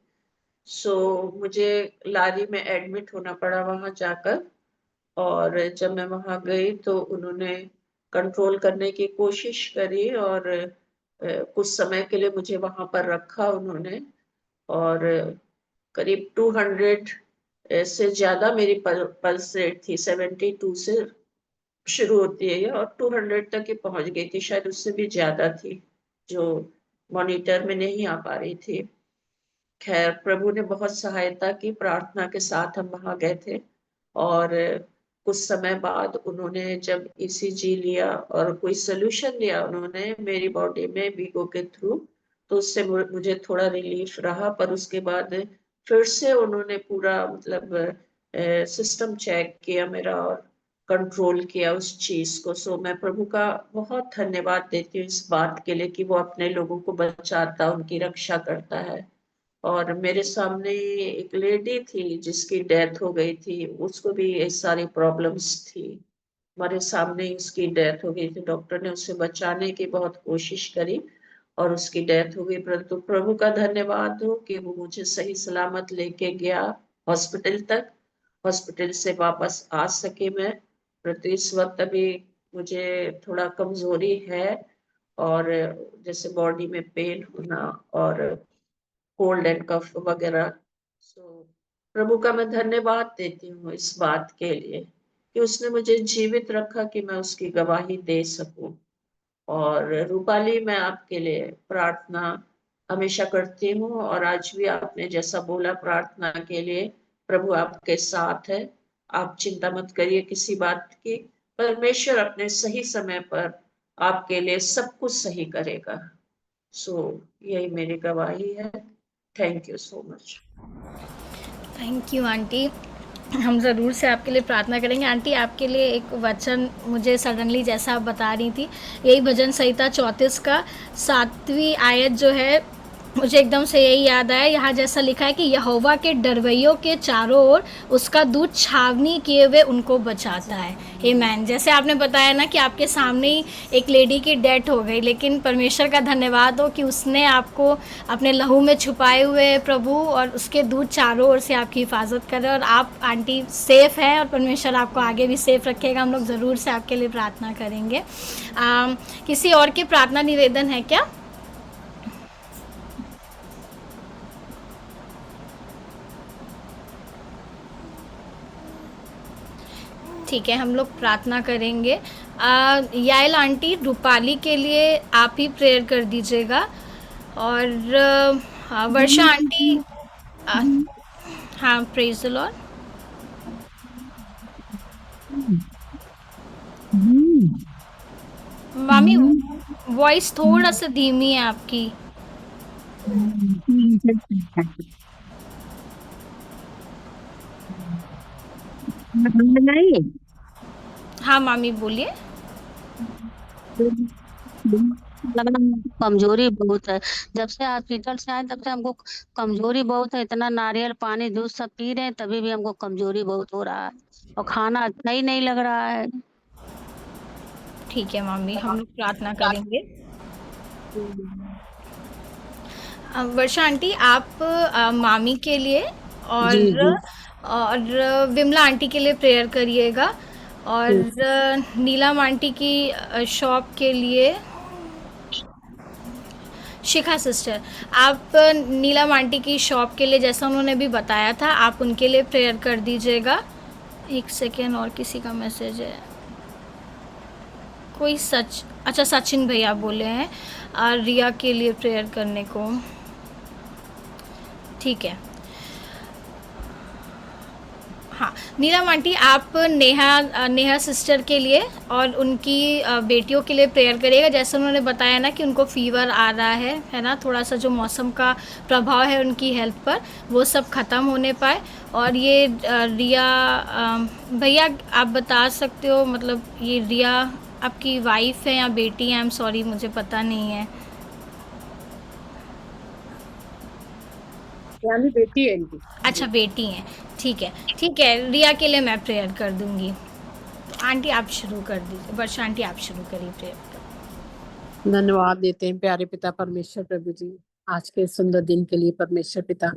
सो मुझे लारी में एडमिट होना पड़ा वहां जाकर। और जब मैं वहां गई तो उन्होंने कंट्रोल करने की कोशिश करी और कुछ समय के लिए मुझे वहां पर रखा उन्होंने। और करीब 200 से ज्यादा मेरी पल्स रेट थी। 72 से शुरू होती है और 200 तक ही पहुंच गई थी, शायद उससे भी ज्यादा थी जो मॉनिटर में नहीं आ पा रही थी। खैर प्रभु ने बहुत सहायता की, प्रार्थना के साथ हम वहां गए थे। और कुछ समय बाद उन्होंने जब ईसीजी लिया और कोई सोल्यूशन लिया उन्होंने मेरी बॉडी में वीगो के थ्रू, तो उससे मुझे थोड़ा रिलीफ रहा। पर उसके बाद फिर से उन्होंने पूरा मतलब सिस्टम चेक किया मेरा और कंट्रोल किया उस चीज को। सो मैं प्रभु का बहुत धन्यवाद देती हूँ इस बात के लिए कि वो अपने लोगों को बचाता, उनकी रक्षा करता है। और मेरे सामने एक लेडी थी जिसकी डेथ हो गई थी, उसको भी ये सारी प्रॉब्लम्स थी। हमारे सामने ही उसकी डेथ हो गई थी। डॉक्टर ने उसे बचाने की बहुत कोशिश करी और उसकी डेथ हो गई। परंतु प्रभु का धन्यवाद हो कि वो मुझे सही सलामत लेके गया हॉस्पिटल तक, हॉस्पिटल से वापस आ सके मैं। परंतु इस वक्त अभी मुझे थोड़ा कमजोरी है और जैसे बॉडी में पेन होना और कोल्ड एंड कफ वगैरह। सो प्रभु का मैं धन्यवाद देती हूँ इस बात के लिए कि उसने मुझे जीवित रखा कि मैं उसकी गवाही दे सकूं। और रूपाली, मैं आपके लिए प्रार्थना हमेशा करती हूँ और आज भी आपने जैसा बोला प्रार्थना के लिए, प्रभु आपके साथ है। आप चिंता मत करिए किसी बात की, परमेश्वर अपने सही समय पर आपके लिए सब कुछ सही करेगा। सो यही मेरी गवाही है। Thank you so much. Thank you aunty. हम ज़रूर से आपके लिए प्रार्थना करेंगे। आंटी आपके लिए एक वचन मुझे सडनली जैसा आप बता रही थी, यही भजन संहिता 34 का 7वीं आयत जो है, मुझे एकदम से यही याद आया। यहाँ जैसा लिखा है कि यहोवा के डरवैयों के चारों ओर उसका दूत छावनी किए हुए उनको बचाता है। आमीन। जैसे आपने बताया ना कि आपके सामने ही एक लेडी की डेथ हो गई, लेकिन परमेश्वर का धन्यवाद हो कि उसने आपको अपने लहू में छुपाए हुए प्रभु और उसके दूत चारों ओर से आपकी हिफाजत कर रहे हैं और आप आंटी सेफ़ हैं और परमेश्वर आपको आगे भी सेफ़ रखेगा। हम लोग ज़रूर से आपके लिए प्रार्थना करेंगे। किसी और की प्रार्थना निवेदन है क्या? ठीक है, हम लोग प्रार्थना करेंगे। याइल आंटी, रूपाली के लिए आप ही प्रेयर कर दीजिएगा। और वर्षा आंटी, हाँ, प्रेज द लॉर्ड। मामी वॉइस थोड़ा सा धीमी है आपकी। नहीं, हाँ मामी बोलिए। लगा कमजोरी बहुत है। जब से हॉस्पिटल से आए तब से हमको कमजोरी बहुत है। इतना नारियल पानी दूध सब पी रहे हैं तभी भी हमको कमजोरी बहुत हो रहा है और खाना अच्छा ही नहीं लग रहा है। ठीक है मामी, हम लोग प्रार्थना करेंगे। वर्षा आंटी, आप मामी के लिए जी जी। और विमला आंटी के लिए प्रेयर करिएगा, और नीलम आंटी की शॉप के लिए, शिखा सिस्टर, आप नीलम आंटी की शॉप के लिए जैसा उन्होंने भी बताया था, आप उनके लिए प्रेयर कर दीजिएगा। एक सेकेंड, और किसी का मैसेज है, कोई अच्छा सचिन भैया बोले हैं रिया के लिए प्रेयर करने को। ठीक है, हाँ नीलम आंटी, आप नेहा सिस्टर के लिए और उनकी बेटियों के लिए प्रेयर करिएगा। जैसे उन्होंने बताया ना कि उनको फीवर आ रहा है ना, थोड़ा सा जो मौसम का प्रभाव है उनकी हेल्थ पर, वो सब ख़त्म होने पाए। और ये रिया भैया, आप बता सकते हो, मतलब ये रिया आपकी वाइफ है या बेटी है? आई एम सॉरी, मुझे पता नहीं है। यानी बेटी है इनकी। अच्छा बेटी हैं, ठीक है, रिया के लिए मैं प्रेयर कर दूंगी। तो आंटी आप शुरू कर दीजिए, वर्षा आंटी आप शुरू करिए प्रेयर। धन्यवाद देते हैं प्यारे पिता परमेश्वर प्रभु जी, आज के सुंदर दिन के लिए परमेश्वर पिता।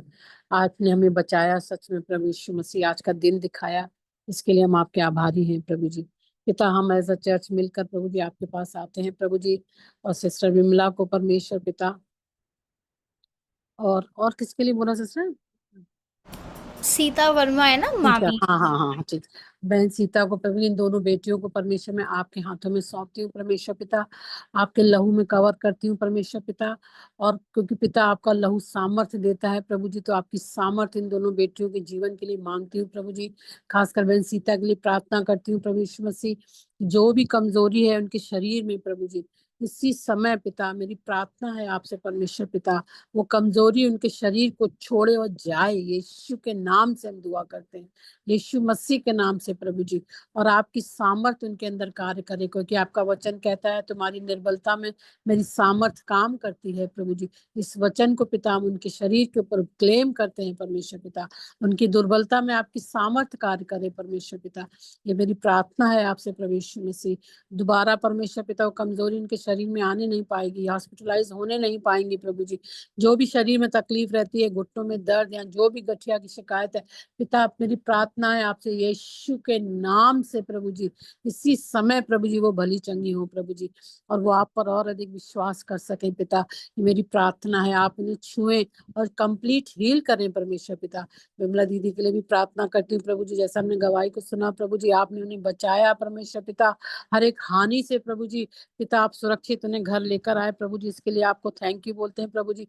आपने हमें बचाया, सच में प्रभु यीशु मसीह आज का दिन दिखाया, इसके लिए हम आपके आभारी हैं प्रभु जी। पिता, हम एज अ चर्च मिलकर प्रभु जी आपके पास आते हैं प्रभु जी, और सिस्टर विमला को परमेश्वर पिता, और किसके लिए बोला सिस्टर? सीता वर्मा है ना सीता, मामी। हाँ हाँ हाँ ठीक। बहन सीता को प्रभु, इन दोनों बेटियों को परमेश्वर मैं आपके हाथों में सौंपती हूँ परमेश्वर पिता, आपके लहू में कवर करती हूँ परमेश्वर पिता। और क्योंकि पिता आपका लहू सामर्थ्य देता है प्रभु जी, तो आपकी सामर्थ्य इन दोनों बेटियों के जीवन के लिए मांगती हूँ प्रभु जी। खासकर बहन सीता के लिए प्रार्थना करती हूँ प्रभु यीशु मसीह, जो भी कमजोरी है उनके शरीर में प्रभु जी, इसी समय पिता मेरी प्रार्थना है आपसे परमेश्वर पिता, वो कमजोरी उनके शरीर को छोड़े और जाए, यीशु के नाम से हम दुआ करते हैं, यीशु मसीह के नाम से प्रभु जी। और आपकी सामर्थ्य उनके अंदर कार्य करे, क्योंकि आपका वचन कहता है तुम्हारी निर्बलता में मेरी सामर्थ्य काम करती है प्रभु जी। इस वचन को पिता हम उनके शरीर के ऊपर क्लेम करते हैं परमेश्वर पिता, उनकी दुर्बलता में आपकी सामर्थ्य कार्य करे परमेश्वर पिता। ये मेरी प्रार्थना है आपसे प्रभु यीशु मसीह। दोबारा परमेश्वर पिता वो कमजोरी उनके शरीर में आने नहीं पाएगी, हॉस्पिटलाइज होने नहीं पाएंगी प्रभु जी। जो भी शरीर में तकलीफ रहती है, घुटनों में दर्द या जो भी गठिया की शिकायत है पिता, आप मेरी प्रार्थना है आपसे यीशु के नाम से प्रभु जी, इसी समय प्रभु जी वो भली चंगी हो प्रभु जी, और वो आप पर और अधिक विश्वास कर सके पिता। ये मेरी प्रार्थना है, आप उन्हें छुएं और कंप्लीट हील करें परमेश्वर पिता। विमला दीदी के लिए भी प्रार्थना करती हूँ प्रभु जी, जैसा हमने गवाही को सुना प्रभु जी, आपने उन्हें बचाया परमेश्वर पिता हर एक हानि से प्रभु जी। पिता, आप सुरक्षित उन्हें घर लेकर आए प्रभु जी, इसके लिए आपको थैंक यू बोलते हैं प्रभु जी।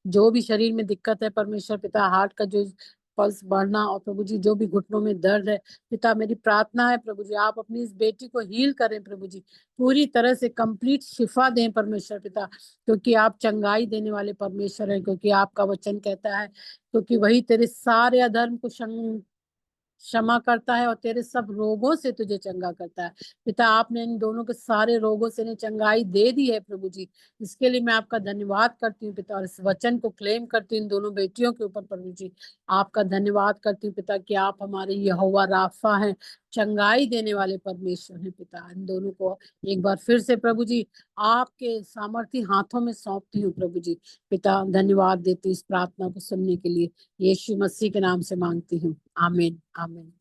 जो भी शरीर में दिक्कत है परमेश्वर पिता, हार्ट का जो पल्स बढ़ना, और प्रभु जी जो भी घुटनों में दर्द है पिता, मेरी प्रार्थना है प्रभु जी, आप अपनी इस बेटी को हील करें प्रभु जी, पूरी तरह से कंप्लीट शिफा दें परमेश्वर पिता, क्योंकि आप चंगाई देने वाले परमेश्वर हैं, क्योंकि आपका वचन कहता है क्योंकि वही तेरे सारे अधर्म को क्षमा करता है और तेरे सब रोगों से तुझे चंगा करता है पिता। आपने इन दोनों के सारे रोगों से इन्हें चंगाई दे दी है प्रभु जी, इसके लिए मैं आपका धन्यवाद करती हूँ पिता, और इस वचन को क्लेम करती हूँ इन दोनों बेटियों के ऊपर प्रभु जी। आपका धन्यवाद करती हूँ पिता कि आप हमारे यहोवा राफा हैं, चंगाई देने वाले परमेश्वर हैं पिता। इन दोनों को एक बार फिर से प्रभु जी आपके सामर्थी हाथों में सौंपती हूँ प्रभु जी। पिता, धन्यवाद देती हूँ इस प्रार्थना को सुनने के लिए, यीशु मसीह के नाम से मांगती हूँ, आमीन आमीन।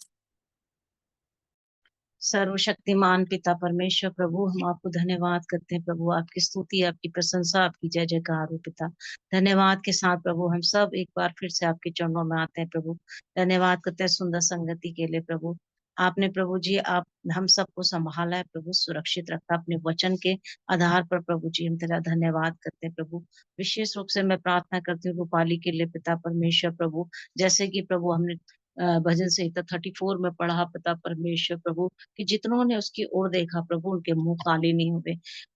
सर्वशक्तिमान पिता परमेश्वर प्रभु, हम आपको धन्यवाद करते हैं प्रभु, आपकी स्तुति, आपकी प्रशंसा, आपकी जय जयकार हो पिता। धन्यवाद के साथ प्रभु हम सब एक बार फिर से आपके चरणों में आते हैं प्रभु, धन्यवाद करते हैं सुंदर संगति के लिए प्रभु। आपने प्रभु जी आप हम सबको संभाला है प्रभु, सुरक्षित रखा अपने वचन के आधार पर प्रभु जी, हम तेरा धन्यवाद करते हैं प्रभु। विशेष रूप से मैं प्रार्थना करती हूँ रूपाली के लिए पिता परमेश्वर प्रभु, जैसे कि प्रभु हमने भजन संहिता 34 में पढ़ा पिता परमेश्वर प्रभु, कि जितनों ने उसकी ओर देखा प्रभु उनके मुंह काले नहीं हुए।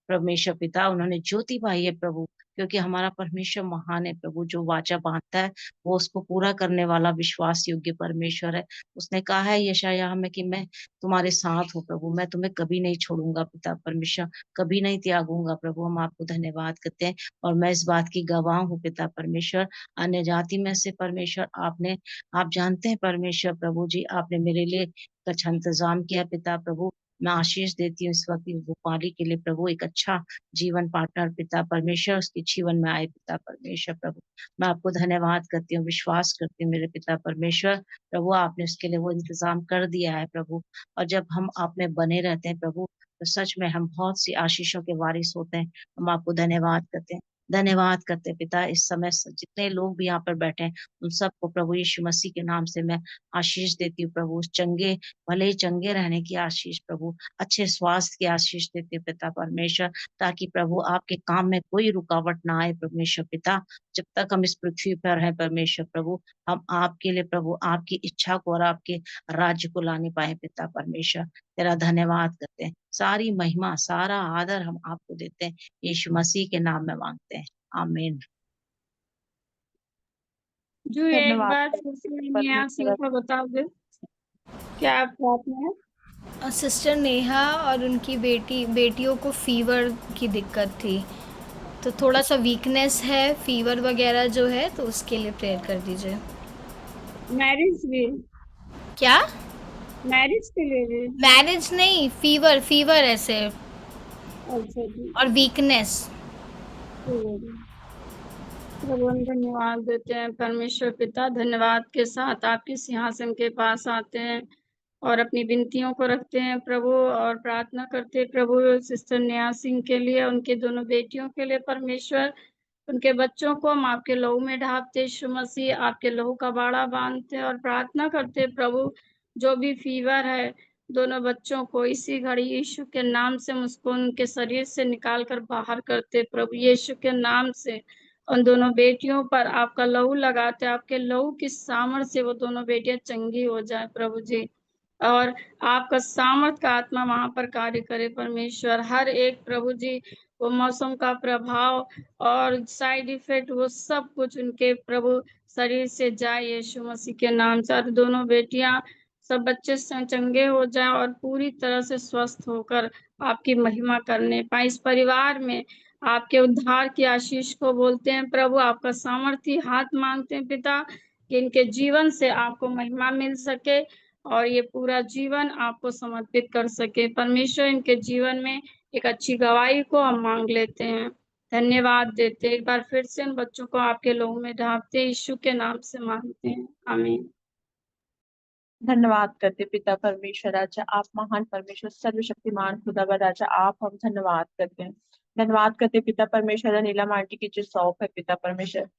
परमेश्वर पिता, उन्होंने ज्योति पाई है प्रभु, क्योंकि हमारा परमेश्वर महान है प्रभु। जो वाचा बांधता है वो उसको पूरा करने वाला विश्वास योग्य परमेश्वर है। उसने कहा है यशायाह में कि मैं तुम्हारे साथ हूँ प्रभु, मैं तुम्हें कभी नहीं छोड़ूंगा पिता परमेश्वर, कभी नहीं त्यागूंगा प्रभु। हम आपको धन्यवाद करते हैं और मैं इस बात की गवाह हूँ पिता परमेश्वर। अन्य जाति में से परमेश्वर आप जानते हैं परमेश्वर प्रभु जी, आपने मेरे लिए एक अच्छा इंतजाम किया पिता प्रभु। मैं आशीष देती हूँ इस वक्त भोपाली के लिए प्रभु, एक अच्छा जीवन पार्टनर पिता परमेश्वर उसके जीवन में आए पिता परमेश्वर प्रभु। मैं आपको धन्यवाद करती हूँ, विश्वास करती हूँ मेरे पिता परमेश्वर प्रभु, आपने उसके लिए वो इंतजाम कर दिया है प्रभु। और जब हम आप में बने रहते हैं प्रभु, तो सच में हम बहुत सी आशीषों के वारिस होते हैं। हम आपको धन्यवाद करते हैं, धन्यवाद करते हैं पिता। इस समय जितने लोग भी यहाँ पर बैठे हैं उन सबको प्रभु यीशु मसीह के नाम से मैं आशीष देती हूँ प्रभु। चंगे भले ही चंगे रहने की आशीष प्रभु, अच्छे स्वास्थ्य की आशीष देती हूँ पिता परमेश्वर, ताकि प्रभु आपके काम में कोई रुकावट ना आए परमेश्वर पिता। जब तक हम इस पृथ्वी पर हैं परमेश्वर प्रभु, हम आपके लिए प्रभु आपकी इच्छा को और आपके राज्य को लाने पाए पिता परमेश्वर। तेरा धन्यवाद करते हैं, सारी महिमा सारा आदर हम आपको देते हैं, यीशु मसीह के नाम में मांगते हैं, आमीन। जो एक धन्यवाद बार फिर से नेहा सिंह परमेश्वर। का बता दे क्या प्रार्थना है। सिस्टर नेहा और उनकी बेटियों को फीवर की दिक्कत थी, तो थोड़ा सा वीकनेस है, फीवर वगैरह जो है, तो उसके लिए प्रेयर कर दीजिए। मैरिज भी, क्या? मैरिज के लिए भी? मैरिज नहीं, फीवर ऐसे, अच्छा जी, और वीकनेस। प्रभु हम धन्यवाद देते हैं परमेश्वर पिता। धन्यवाद के साथ आपके सिंहासन के पास आते हैं और अपनी विनतियों को रखते हैं प्रभु, और प्रार्थना करते हैं प्रभु सिस्टर नेहा सिंह के लिए, उनके दोनों बेटियों के लिए परमेश्वर, उनके बच्चों को हम आपके लहू में ढापते यीशु मसीह, आपके लहू का बाड़ा बांधते हैं और प्रार्थना करते हैं प्रभु, जो भी फीवर है दोनों बच्चों को इसी घड़ी यीशु के नाम से मुझको उनके शरीर से निकाल कर बाहर करते प्रभु यीशु के नाम से। उन दोनों बेटियों पर आपका लहू लगाते, आपके लहू की सामर्थ्य से वो दोनों बेटियां चंगी हो जाए प्रभु जी, और आपका सामर्थ का आत्मा वहां पर कार्य करे परमेश्वर। हर एक प्रभु जी वो मौसम का प्रभाव और साइड इफेक्ट वो सब कुछ उनके प्रभु शरीर से जाए यीशु मसीह के नाम से, और दोनों बेटियां सब बच्चे चंगे हो जाए और पूरी तरह से स्वस्थ होकर आपकी महिमा करने पाए। इस परिवार में आपके उद्धार की आशीष को बोलते हैं प्रभु, आपका सामर्थ्य हाथ मांगते हैं पिता कि इनके जीवन से आपको महिमा मिल सके और ये पूरा जीवन आपको समर्पित कर सके परमेश्वर। इनके जीवन में एक अच्छी गवाही को हम मांग लेते हैं, धन्यवाद देते हैं। एक बार फिर से इन बच्चों को आपके लहू में ढांपते यीशु के नाम से मांगते हैं, आमीन। धन्यवाद करते पिता परमेश्वर राजा, आप महान परमेश्वर सर्वशक्तिमान खुदावर राजा, आप हम धन्यवाद करते हैं। धन्यवाद करते पिता परमेश्वर नीलम आंटी की जो सौंप है पिता परमेश्वर,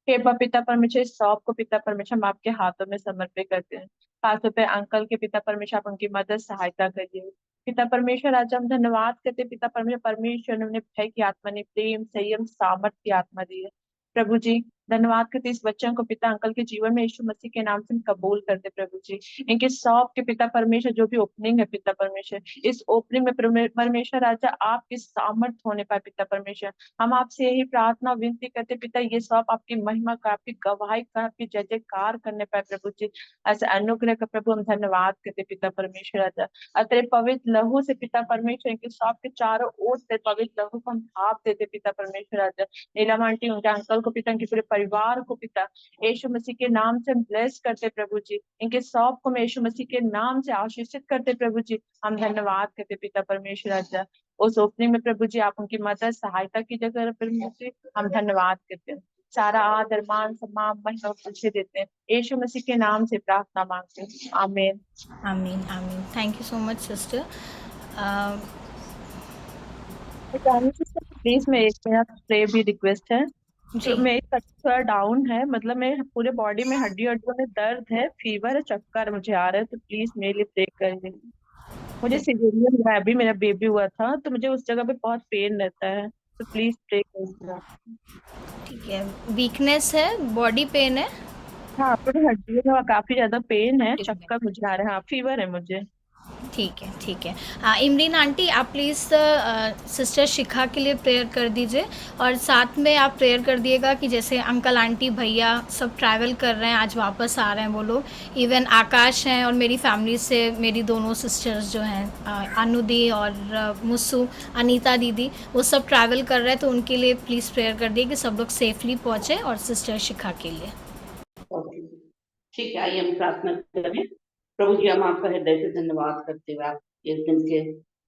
हे पिता परमेश्वर, इस सौंप को पिता परमेश्वर हम आपके हाथों में समर्पित करते हैं। खासतौर पे अंकल के पिता परमेश्वर आप उनकी मदद सहायता करिए पिता परमेश्वर राजा। हम धन्यवाद करते पिता परमेश्वर ने उन्हें भय की आत्मा ने प्रेम संयम सामर्थ्य की आत्मा दी है प्रभु जी। धन्यवाद करते इस बच्चों को पिता अंकल के जीवन में यीशु मसीह के नाम से हम कबूल करते प्रभु जी। इनके सौंप के पिता परमेश्वर जो भी ओपनिंग है पिता परमेश्वर, इस ओपनिंग में परमेश्वर राजा आपके सामर्थ होने पाए पिता परमेश्वर। हम आपसे यही प्रार्थना विनती करते पिता, ये सौंप आपकी महिमा का, आपकी गवाही का, आपकी जय जयकार करने पाए प्रभु जी। ऐसे अनुग्रह का प्रभु हम धन्यवाद करते पिता परमेश्वर राजा। अतरे पवित्र लहू से पिता परमेश्वर इनके सौंप के चारों ओर से पवित्र लहू को हम भाप देते पिता परमेश्वर राजा। नीलम आंटी उनके अंकल को पिता, इनके पूरे परिवार को पिता यीशु मसीह के नाम से हम ब्लेस करते प्रभु जी। इनके सौंप को मैं यीशु मसीह के नाम से आशीषित करते प्रभु जी। हम धन्यवाद करते पिता परमेश्वर राजा। उस ओपनिंग में प्रभु जी आप उनकी मदद सहायता की जगह प्रभु जी हम धन्यवाद करते हैं। सारा आदर मान सम्मान महिमा तुझे देते हैं, यीशु मसीह के नाम से प्रार्थना मांगते हैं, आमीन आमीन आमीन। Thank you so much sister. Please मैं एक मेरा प्रे भी रिक्वेस्ट है। तो मेरी थोड़ा डाउन है, मतलब मैं पूरे बॉडी में हड्डियों में दर्द है, फीवर है, चक्कर मुझे आ रहा है, तो प्लीज मेरे लिए प्रे करिए। मुझे सिजेरियन हुआ है, अभी मेरा बेबी हुआ था, तो मुझे उस जगह पे बहुत पेन रहता है, तो प्लीज प्रे करिए। ठीक है, वीकनेस है, बॉडी पेन है? हाँ, पूरी हड्डियों में काफी ज्यादा पेन है, चक्कर मुझे आ रहा है, हाँ फीवर है मुझे। ठीक है, ठीक है। इमरीन आंटी, आप प्लीज़ सिस्टर शिखा के लिए प्रेयर कर दीजिए, और साथ में आप प्रेयर कर दिएगा कि जैसे अंकल आंटी भैया सब ट्रैवल कर रहे हैं, आज वापस आ रहे हैं वो लोग। इवन आकाश हैं, और मेरी फैमिली से मेरी दोनों सिस्टर्स जो हैं अनुदी और मुस्सू, अनीता दीदी, वो सब ट्रैवल कर रहे हैं, तो उनके लिए प्लीज़ प्रेयर कर दिए कि सब लोग सेफली पहुँचे, और सिस्टर शिखा के लिए। ओके, ठीक है, आइए हम प्रार्थना करें। प्रभु जी, हम आपका हृदय से धन्यवाद करते हुए आप इस दिन के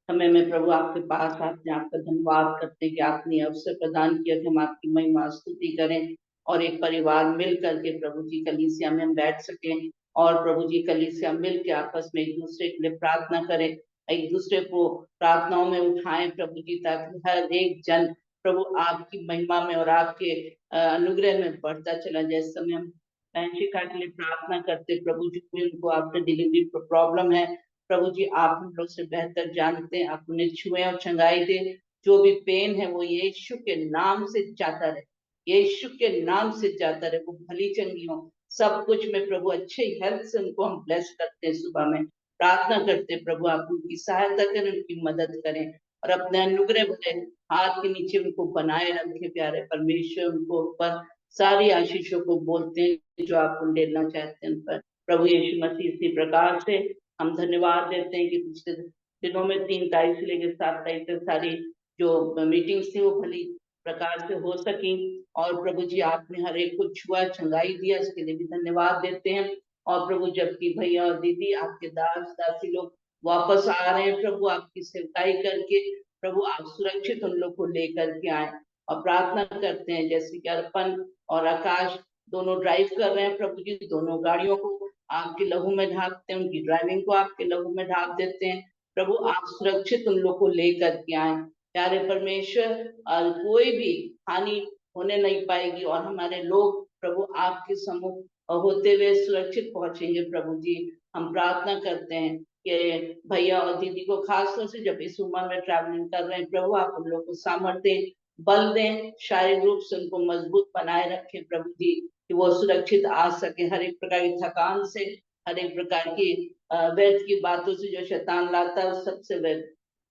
समय में प्रभु आपके पास आते हैं, आपका धन्यवाद करते हैं कि आपने अवसर प्रदान किया कि हम आपकी महिमा स्तुति करें, और एक परिवार मिल करके प्रभु जी कलीसिया में हम बैठ सकें, और प्रभु जी कलीसिया मिल के आपस में एक दूसरे के लिए प्रार्थना करें, एक दूसरे को प्रार्थनाओं में उठाएं प्रभु जी, ताकि हर एक जन प्रभु आपकी महिमा में और आपके अनुग्रह में बढ़ता चला जाए। इस समय हम शिखा के लिए प्रार्थना करते प्रभु जी, उनको आपने डिलीवरी प्रॉब्लम है प्रभु जी, आप हम लोग से बेहतर जानते हैं, आप उन्हें छुए और चंगाई दे। जो भी पेन है वो यीशु के नाम से जाता रहे, यीशु के नाम से जाता रहे, वो भली चंगी हो सब कुछ में प्रभु, अच्छे हेल्थ से उनको हम ब्लेस करते हैं। सुबह में प्रार्थना करते प्रभु, आप उनकी सहायता करें, उनकी मदद करें, और अपने अनुग्रह भरे हाथ के नीचे उनको बनाए रखे। प्यारे परमेश्वर, उनको ऊपर सारी आशीषों को बोलते हैं जो आप लेना चाहते हैं उन पर। प्रभु यीशु मसीह, इसी प्रकार से हम धन्यवाद देते हैं कि पिछले दिनों में 3 तारीख से लेकर 7 तारीख तक सारी जो मीटिंग्स थी वो भली प्रकार से हो सकी, और प्रभु जी आपने हर एक को छुआ, चंगाई दिया, इसके लिए भी धन्यवाद देते हैं। और प्रभु, जबकि भैया और दीदी आपके दास दासी लोग वापस आ रहे हैं प्रभु, आपकी सेवकाई करके प्रभु, आप सुरक्षित उन लोग को लेकर के आए, और प्रार्थना करते हैं जैसे कि अर्पण और आकाश दोनों ड्राइव कर रहे हैं प्रभु जी, दोनों गाड़ियों को आपके लहू में ढांपते हैं, उनकी ड्राइविंग को आपके लहू में ढांप देते हैं प्रभु, आप सुरक्षित उन लोग को लेकर के आए। प्यारे परमेश्वर, कोई भी हानि होने नहीं पाएगी, और हमारे लोग प्रभु आपके सम्मुख होते हुए सुरक्षित पहुंचेंगे। प्रभु जी, हम प्रार्थना करते हैं कि भैया और दीदी को खास तौर से जब इस उम्र में ट्रैवलिंग कर रहे हैं प्रभु, आप उन लोग को सामर्थ्य बल दें, शारीरिक रूप से उनको मजबूत बनाए रखें प्रभु जी, कि वो सुरक्षित आ सके, हर एक प्रकार की थकान से, हर एक प्रकार की व्यर्थ की बातों से जो शैतान लाता है, उस सबसे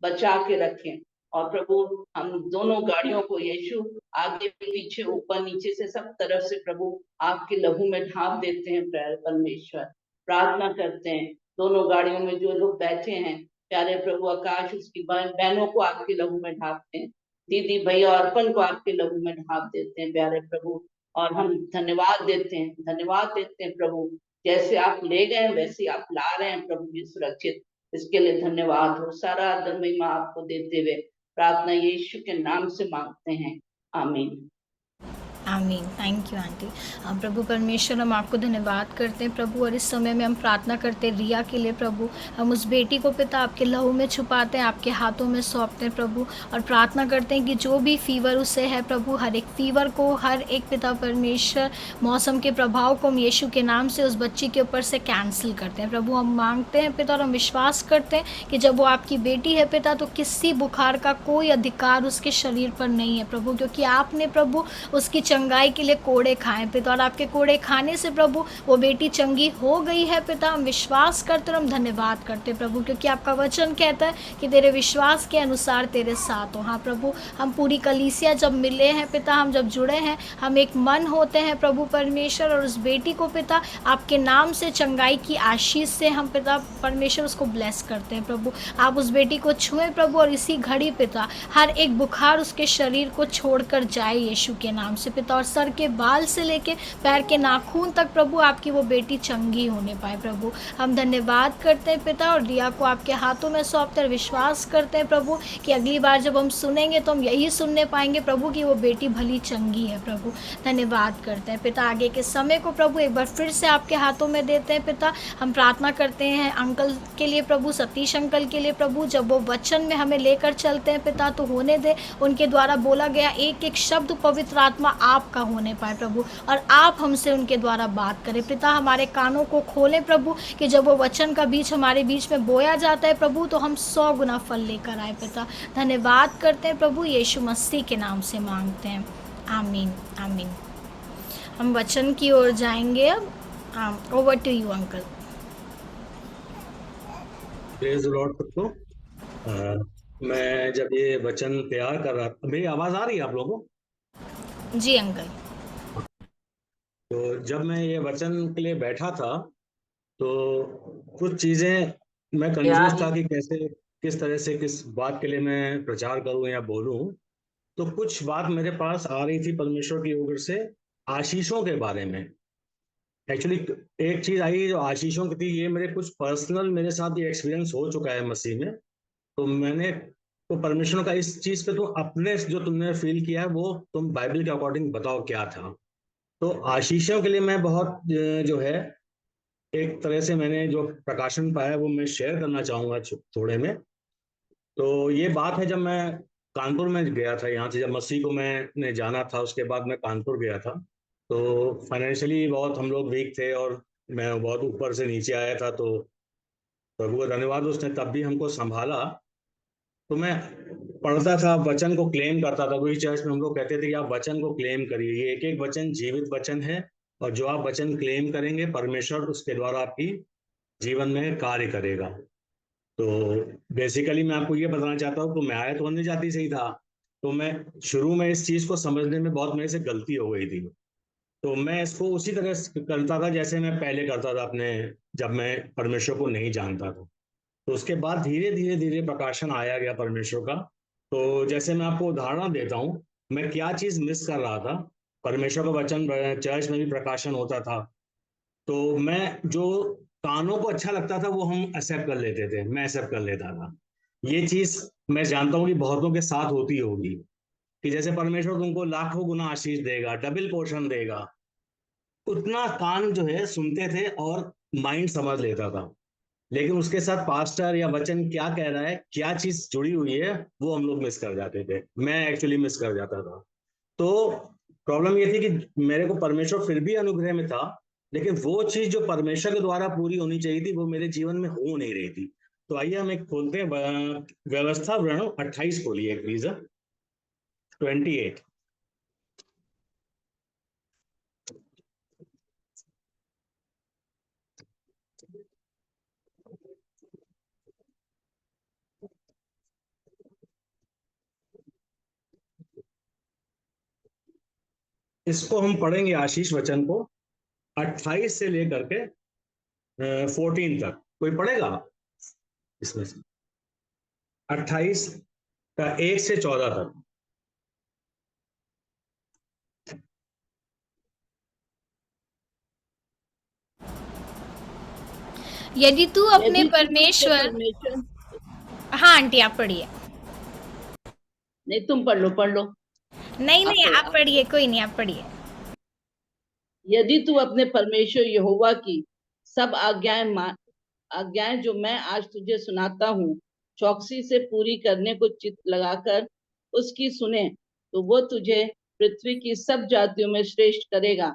बचा के रखें। और प्रभु, हम दोनों गाड़ियों को यीशु आगे पीछे ऊपर नीचे से सब तरफ से प्रभु आपके लहू में ढांप देते हैं। प्यारे परमेश्वर, प्रार्थना करते हैं दोनों गाड़ियों में जो लोग बैठे हैं, प्यारे प्रभु आकाश उसकी बहनों को आपके लहू में ढांपते हैं, दीदी भैया अर्पण को आपके लहू में ढांप देते हैं प्यारे प्रभु। और हम धन्यवाद देते हैं प्रभु, जैसे आप ले गए वैसे आप ला रहे हैं प्रभु जी सुरक्षित, इसके लिए धन्यवाद हो। सारा महिमा आपको देते हुए प्रार्थना यीशु के नाम से मांगते हैं, आमीन। आमीन। Thank you aunty. प्रभु परमेश्वर, हम आपको धन्यवाद करते हैं प्रभु, और इस समय में हम प्रार्थना करते हैं रिया के लिए प्रभु। हम उस बेटी को पिता आपके लहू में छुपाते हैं, आपके हाथों में सौंपते हैं प्रभु, और प्रार्थना करते हैं कि जो भी फीवर उसे है प्रभु, हर एक फीवर को, हर एक पिता परमेश्वर मौसम के प्रभाव को हम यीशु के नाम से उस बच्ची के ऊपर से कैंसिल करते हैं प्रभु। हम मांगते हैं पिता, और हम विश्वास करते हैं कि जब वो आपकी बेटी है पिता, तो किसी बुखार का कोई अधिकार उसके शरीर पर नहीं है प्रभु, क्योंकि आपने प्रभु उसकी चंगाई के लिए कोड़े खाए पिता, और आपके कोड़े खाने से प्रभु वो बेटी चंगी हो गई है पिता। हम विश्वास करते और हम धन्यवाद करते प्रभु, क्योंकि आपका वचन कहता है कि तेरे विश्वास के अनुसार तेरे साथ हो। हाँ प्रभु, हम पूरी कलीसिया जब मिले हैं पिता, हम जब जुड़े हैं, हम एक मन होते हैं प्रभु परमेश्वर, और उस बेटी को पिता आपके नाम से चंगाई की आशीष से हम पिता परमेश्वर उसको ब्लेस करते हैं प्रभु। आप उस बेटी को छुएं प्रभु, और इसी घड़ी पिता हर एक बुखार उसके शरीर को छोड़कर जाए यीशु के नाम से पिता, और सर के बाल से लेके पैर के नाखून तक प्रभु आपकी वो बेटी चंगी होने पाए प्रभु। हम धन्यवाद करते हैं पिता, और रिया को आपके हाथों में सौंपते हैं, विश्वास करते हैं प्रभु कि अगली बार जब हम सुनेंगे तो हम यही सुनने पाएंगे प्रभु कि वो बेटी भली चंगी है प्रभु। धन्यवाद करते हैं पिता, आगे के समय को प्रभु एक बार फिर से आपके हाथों में देते हैं पिता। हम प्रार्थना करते हैं अंकल के लिए प्रभु, सतीश अंकल के लिए प्रभु, जब वो वचन में हमें लेकर चलते हैं पिता, तो होने दे उनके द्वारा बोला गया एक एक शब्द पवित्र आत्मा आपका होने पाए प्रभु, और आप हमसे उनके द्वारा बात करें पिता। हमारे कानों को खोलें प्रभु, कि जब वो वचन का बीज हमारे बीच में बोया जाता है प्रभु, तो हम 100 गुना फल लेकर आए पिता। धन्यवाद करते हैं प्रभु, यीशु मसीह के नाम से मांगते हैं, आमीन आमीन। हम वचन की ओर जाएंगे अब। Over to you uncle. Praise the Lord सबको। मैं जब ये वचन तैयार कर रहा था, मेरी आवाज आ रही है आप लोगों को? जी अंकल। तो जब मैं ये वचन के लिए बैठा था तो कुछ चीजें मैं कंफ्यूज था कि कैसे, किस तरह से, किस बात के लिए मैं प्रचार करूं या बोलूं। तो कुछ बात मेरे पास आ रही थी परमेश्वर की ओर से, आशीषों के बारे में। एक्चुअली एक चीज आई जो आशीषों की थी, ये मेरे कुछ पर्सनल, मेरे साथ ये एक्सपीरियंस हो चुका है मसीह में। तो मैंने, तो परमेश्वर का इस चीज पे, तो अपने जो तुमने फील किया है वो तुम बाइबल के अकॉर्डिंग बताओ क्या था। तो आशीषों के लिए मैं बहुत जो है, एक तरह से मैंने जो प्रकाशन पाया वो मैं शेयर करना चाहूंगा थोड़े में। तो ये बात है, जब मैं कानपुर में गया था, यहाँ से जब मसीह को मैंने जाना था, उसके बाद मैं कानपुर गया था। तो फाइनेंशियली बहुत हम लोग वीक थे और मैं बहुत ऊपर से नीचे आया था। तो प्रभु का धन्यवाद, उसने तब भी हमको संभाला। तो मैं पढ़ता था, वचन को क्लेम करता था, क्योंकि चर्च में हम लोग कहते थे कि आप वचन को क्लेम करिए, ये एक एक वचन जीवित वचन है, और जो आप वचन क्लेम करेंगे परमेश्वर उसके द्वारा आपकी जीवन में कार्य करेगा। तो बेसिकली मैं आपको ये बताना चाहता हूँ, तो मैं आया तो होने जाती सही था। तो मैं शुरू में इस चीज को समझने में बहुत मेरे से गलती हो गई थी। तो मैं इसको उसी तरह से करता था जैसे मैं पहले करता था अपने, जब मैं परमेश्वर को नहीं जानता था। तो उसके बाद धीरे धीरे धीरे प्रकाशन आया गया परमेश्वर का। तो जैसे मैं आपको उदाहरण देता हूँ, मैं क्या चीज मिस कर रहा था। परमेश्वर का वचन चर्च में भी प्रकाशन होता था, तो मैं जो कानों को अच्छा लगता था वो हम एक्सेप्ट कर लेते थे, मैं एक्सेप्ट कर लेता था। ये चीज मैं जानता हूँ कि बहुतों के साथ होती होगी, कि जैसे परमेश्वर तुमको लाखों गुना आशीष देगा, डबल पोर्शन देगा, उतना कान जो है सुनते थे और माइंड समझ लेता था। लेकिन उसके साथ पास्टर या वचन क्या कह रहा है, क्या चीज जुड़ी हुई है, वो हम लोग मिस कर जाते थे, मैं एक्चुअली मिस कर जाता था। तो प्रॉब्लम ये थी कि मेरे को परमेश्वर फिर भी अनुग्रह में था, लेकिन वो चीज जो परमेश्वर के द्वारा पूरी होनी चाहिए थी वो मेरे जीवन में हो नहीं रही थी। तो आइए हम एक खोलते हैं, व्यवस्था वर्ण 28 खोलिए प्लीज, 28। इसको हम पढ़ेंगे, आशीष वचन को 28 से लेकर के 14 तक। कोई पढ़ेगा इसमें से? 28 का 1 से 14 तक। यदि तू अपने यदि तू अपने परमेश्वर, परमेश्वर, हाँ आंटी आप पढ़िए। नहीं तुम पढ़ लो, पढ़ लो। नहीं नहीं आप आप पढ़िए, कोई नहीं आप पढ़िए। यदि तू अपने परमेश्वर यहोवा की सब आज्ञाएं जो मैं आज तुझे सुनाता हूँ चौकसी से पूरी करने को चित्त लगाकर उसकी सुने, तो वो तुझे पृथ्वी की सब जातियों में श्रेष्ठ करेगा।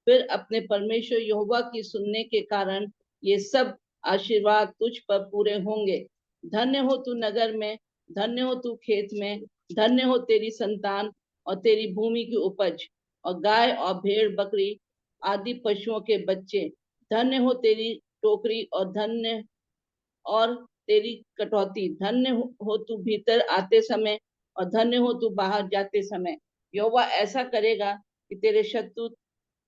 फिर अपने परमेश्वर यहोवा की सुनने के कारण ये सब आशीर्वाद तुझ पर पूरे होंगे। धन्य हो तू नगर में, धन्य हो तू खेत में, धन्य हो तेरी संतान और तेरी भूमि की उपज, और गाय और भेड़ बकरी आदि पशुओं के बच्चे। धन्य हो तेरी टोकरी और धन्य और तेरी कटौती। धन्य हो तू भीतर आते समय और धन्य हो तू बाहर जाते समय। यहोवा ऐसा करेगा कि तेरे शत्रु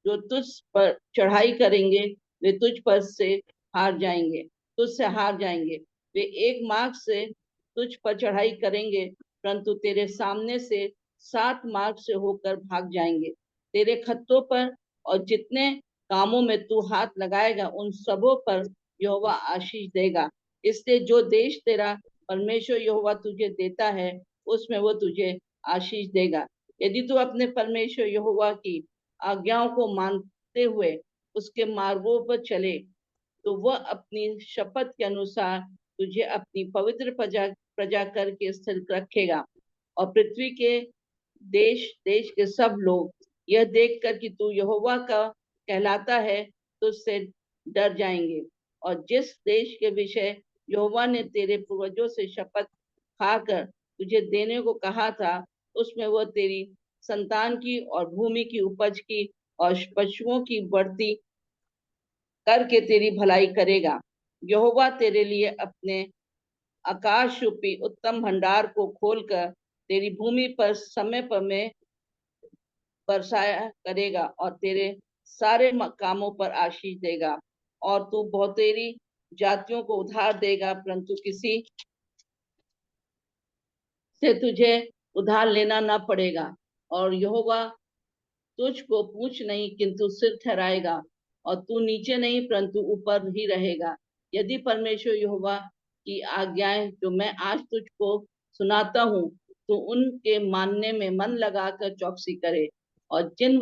जो तुझ पर चढ़ाई करेंगे वे तुझ पर से हार जाएंगे, तुझसे हार जाएंगे। वे एक मार्ग से तुझ पर चढ़ाई करेंगे, परंतु तेरे सामने से 7 मार्ग से होकर भाग जाएंगे। तेरे खत्तों पर और जितने कामों में तू हाथ लगाएगा उन सबों पर यहोवा आशीष देगा। इसलिए जो देश तेरा परमेश्वर यहोवा तुझे देता है उसमें वो तुझे आशीष देगा। यदि तू अपने परमेश्वर यहोवा की आज्ञाओं को मानते हुए उसके मार्गों पर चले, तो वह अपनी शपथ के अनुसार तुझे अपनी पवित्र प्रजा करके स्थिर रखेगा। और पृथ्वी के देश देश के सब लोग यह देखकर कि तू यहोवा का कहलाता है तो उससे डर जाएंगे। और जिस देश के विषय यहोवा ने तेरे पूर्वजों से शपथ खाकर तुझे देने को कहा था उसमें वह तेरी संतान की और भूमि की उपज की और पशुओं की बढ़ती करके तेरी भलाई करेगा। यहोवा तेरे लिए अपने आकाश रूपी उत्तम भंडार को खोलकर तेरी भूमि पर समय पर में बरसाया करेगा और तेरे सारे कामों पर आशीष देगा। और तू बहुतेरी जातियों को उधार देगा, परंतु किसी से तुझे उधार लेना ना पड़ेगा। और यहोवा तुझको पूंछ नहीं किंतु सिर ठहराएगा, और तू नीचे नहीं परंतु ऊपर ही रहेगा। यदि परमेश्वर यहोवा की आज्ञाएं जो मैं आज तुझको सुनाता हूँ, तो उनके मानने में मन लगाकर चौकसी करे, और जिन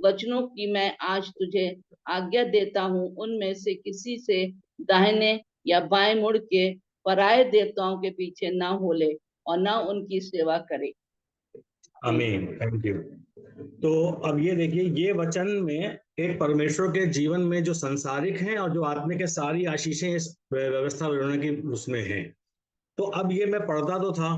वचनों की मैं आज तुझे आज्ञा देता हूँ, उनमें से किसी से दाहिने या बाएं मुड़ के पराये देवताओं के पीछे ना होले और ना उनकी सेवा करे। आमीन, थैंक यू। तो अब ये देखिए, ये वचन में एक परमेश्वर के जीवन में जो संसारिक हैं और जो आत्मिक के सारी आशीषें इस व्यवस्था विवरण की उसमें हैं। तो अब ये मैं पढ़ता तो था,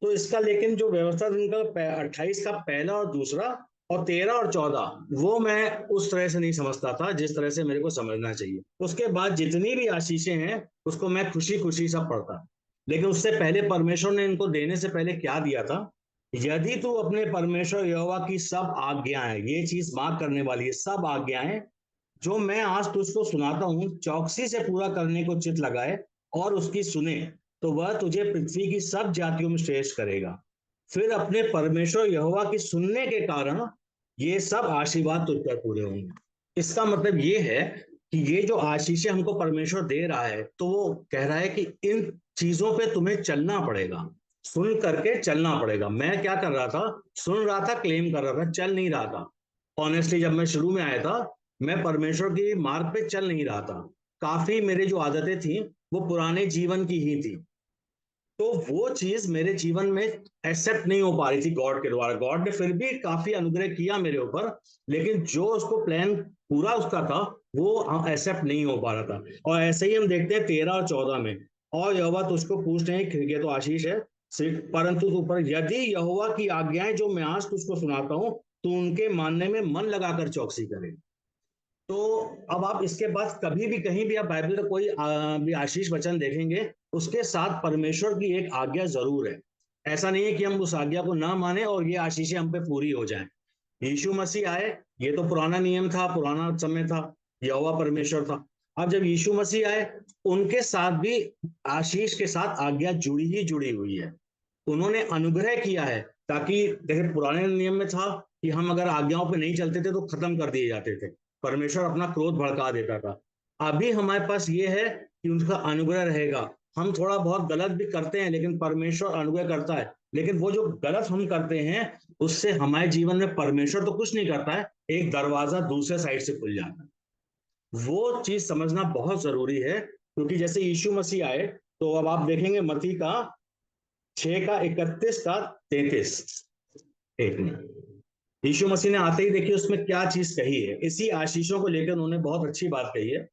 तो इसका लेकिन जो व्यवस्था उनका 28 का पहला और दूसरा और 13 और 14 वो मैं उस तरह से नहीं समझता था जिस तरह से मेरे को समझना चाहिए। उसके बाद जितनी भी आशीषें हैं उसको मैं खुशी खुशी सब पढ़ता, लेकिन उससे पहले परमेश्वर ने इनको देने से पहले क्या दिया था, यदि तू अपने परमेश्वर यहोवा की सब आज्ञाएं, ये चीज मार्क करने वाली है, सब आज्ञाएं जो मैं आज तुझको सुनाता हूं चौकसी से पूरा करने को चित लगाए और उसकी सुने, तो वह तुझे पृथ्वी की सब जातियों में श्रेष्ठ करेगा। फिर अपने परमेश्वर यहोवा की सुनने के कारण ये सब आशीर्वाद तुझ पर पूरे होंगे। इसका मतलब ये है कि ये जो आशीषें हमको परमेश्वर दे रहा है, तो वो कह रहा है कि इन चीजों पे तुम्हें चलना पड़ेगा, सुन करके चलना पड़ेगा। मैं क्या कर रहा था, सुन रहा था, क्लेम कर रहा था, चल नहीं रहा था। ऑनेस्टली जब मैं शुरू में आया था, मैं परमेश्वर की मार्ग पे चल नहीं रहा था। काफी मेरे जो आदतें थी वो पुराने जीवन की ही थी, तो वो चीज मेरे जीवन में एक्सेप्ट नहीं हो पा रही थी गॉड के द्वारा। गॉड ने फिर भी काफी अनुग्रह किया मेरे ऊपर, लेकिन जो उसको प्लान पूरा उसका था वो एक्सेप्ट नहीं हो पा रहा था। और ऐसे ही हम देखते हैं 13 और 14 में, और यहोवा तुझको पूछ नहीं, ये तो आशीष है, परंतु तू पर यदि यहोवा की आज्ञाएं जो मैं आज तुझको सुनाता हूं तो उनके मानने में मन लगाकर चौकसी करे। तो अब आप इसके बाद कभी भी कहीं भी आप बाइबल का कोई भी आशीष वचन देखेंगे, उसके साथ परमेश्वर की एक आज्ञा जरूर है। ऐसा नहीं है कि हम उस आज्ञा को ना माने और ये आशीषें हम पे पूरी हो जाएं। यीशु मसीह आए, ये तो पुराना नियम था, पुराना समय था, यहोवा परमेश्वर था। अब जब यीशु मसीह आए, उनके साथ भी आशीष के साथ आज्ञा जुड़ी ही जुड़ी हुई है। उन्होंने अनुग्रह किया है, ताकि देखिए पुराने नियम में था कि हम अगर आज्ञाओं पे नहीं चलते थे तो खत्म कर दिए जाते थे, परमेश्वर अपना क्रोध भड़का देता था। अभी हमारे पास ये है कि उनका अनुग्रह रहेगा। हम थोड़ा बहुत गलत भी करते हैं, लेकिन परमेश्वर अनुग्रह करता है। लेकिन वो जो गलत हम करते हैं उससे हमारे जीवन में परमेश्वर तो कुछ नहीं करता है, एक दरवाजा दूसरे साइड से खुल जाता है। वो चीज समझना बहुत जरूरी है, क्योंकि जैसे यीशु मसीह आए, तो अब आप देखेंगे मत्ती का 6 का 31 का 33, एक मिनट, यीशु मसीह ने आते ही देखिए उसमें क्या चीज कही है। इसी आशीषों को लेकर उन्होंने बहुत अच्छी बात कही है।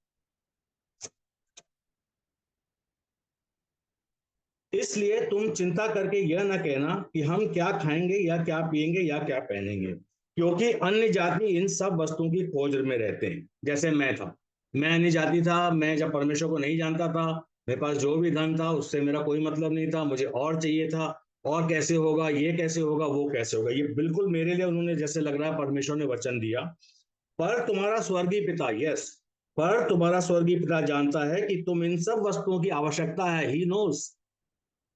इसलिए तुम चिंता करके यह न कहना कि हम क्या खाएंगे या क्या पिएंगे या क्या पहनेंगे, क्योंकि अन्य जाति इन सब वस्तुओं की खोज में रहते हैं। जैसे मैं था, मैं अन्य जाति था, मैं जब परमेश्वर को नहीं जानता था, मेरे पास जो भी धन था उससे मेरा कोई मतलब नहीं था, मुझे और चाहिए था, और कैसे होगा, ये कैसे होगा, वो कैसे होगा। ये बिल्कुल मेरे लिए उन्होंने जैसे लग रहा है परमेश्वर ने वचन दिया। पर तुम्हारा स्वर्गीय पिता, यस, पर तुम्हारा स्वर्गीय पिता जानता है कि तुम इन सब वस्तुओं की आवश्यकता है, ही नोस।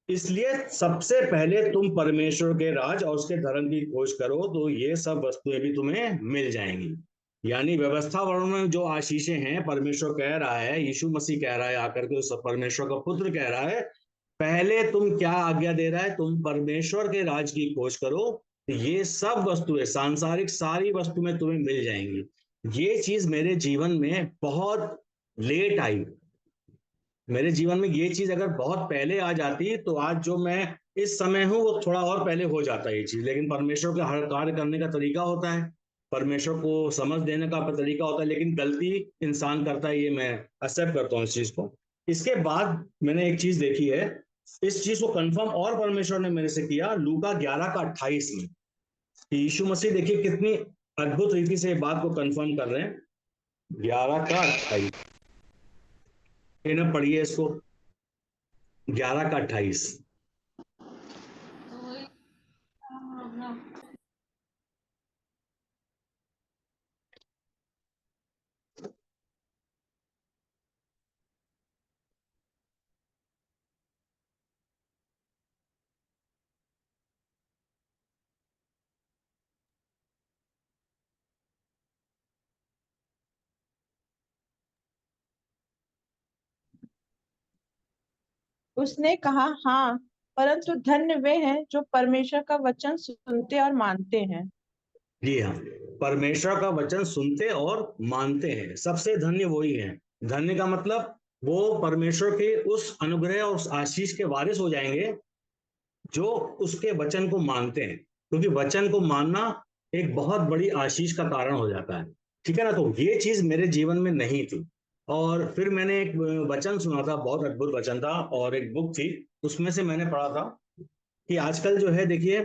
इसलिए सबसे पहले तुम परमेश्वर के राज और उसके धर्म की खोज करो, तो ये सब वस्तुएं भी तुम्हें मिल जाएंगी। यानी व्यवस्था वर्णन में जो आशीषें हैं, परमेश्वर कह रहा है, यीशु मसीह कह रहा है आकर के, उस परमेश्वर का पुत्र कह रहा है, पहले तुम क्या आज्ञा दे रहा है, तुम परमेश्वर के राज की खोज करो, ये सब वस्तुएं, सांसारिक सारी वस्तुएं तुम्हें मिल जाएंगी। ये चीज मेरे जीवन में बहुत लेट आई। मेरे जीवन में ये चीज अगर बहुत पहले आ जाती तो आज जो मैं इस समय हूं वो थोड़ा और पहले हो जाता ये चीज। लेकिन परमेश्वर का हर कार्य करने का तरीका होता है, परमेश्वर को समझ देने का तरीका होता है, लेकिन गलती इंसान करता है, ये मैं एक्सेप्ट करता हूँ इस चीज को। इसके बाद मैंने एक चीज देखी है, इस चीज को कंफर्म और परमेश्वर ने मेरे से किया, लूका 11 का 28 में। यीशु मसीह देखिए कितनी अद्भुत रीति से बात को कंफर्म कर रहे हैं। 11 का 28, इन्हें पढ़िए इसको। 11 का 28। उसने कहा, हाँ, परंतु धन्य वे हैं जो परमेश्वर का वचन सुनते और मानते हैं। जी हाँ, परमेश्वर का वचन सुनते और मानते हैं, सबसे धन्य वही हैं। धन्य का मतलब वो परमेश्वर के उस अनुग्रह और उस आशीष के वारिस हो जाएंगे जो उसके वचन को मानते हैं, क्योंकि वचन को मानना एक बहुत बड़ी आशीष का कारण हो जाता है। ठीक है ना। तो ये चीज मेरे जीवन में नहीं थी, और फिर मैंने एक वचन सुना था, बहुत अद्भुत वचन था, और एक बुक थी उसमें से मैंने पढ़ा था कि आजकल जो है देखिए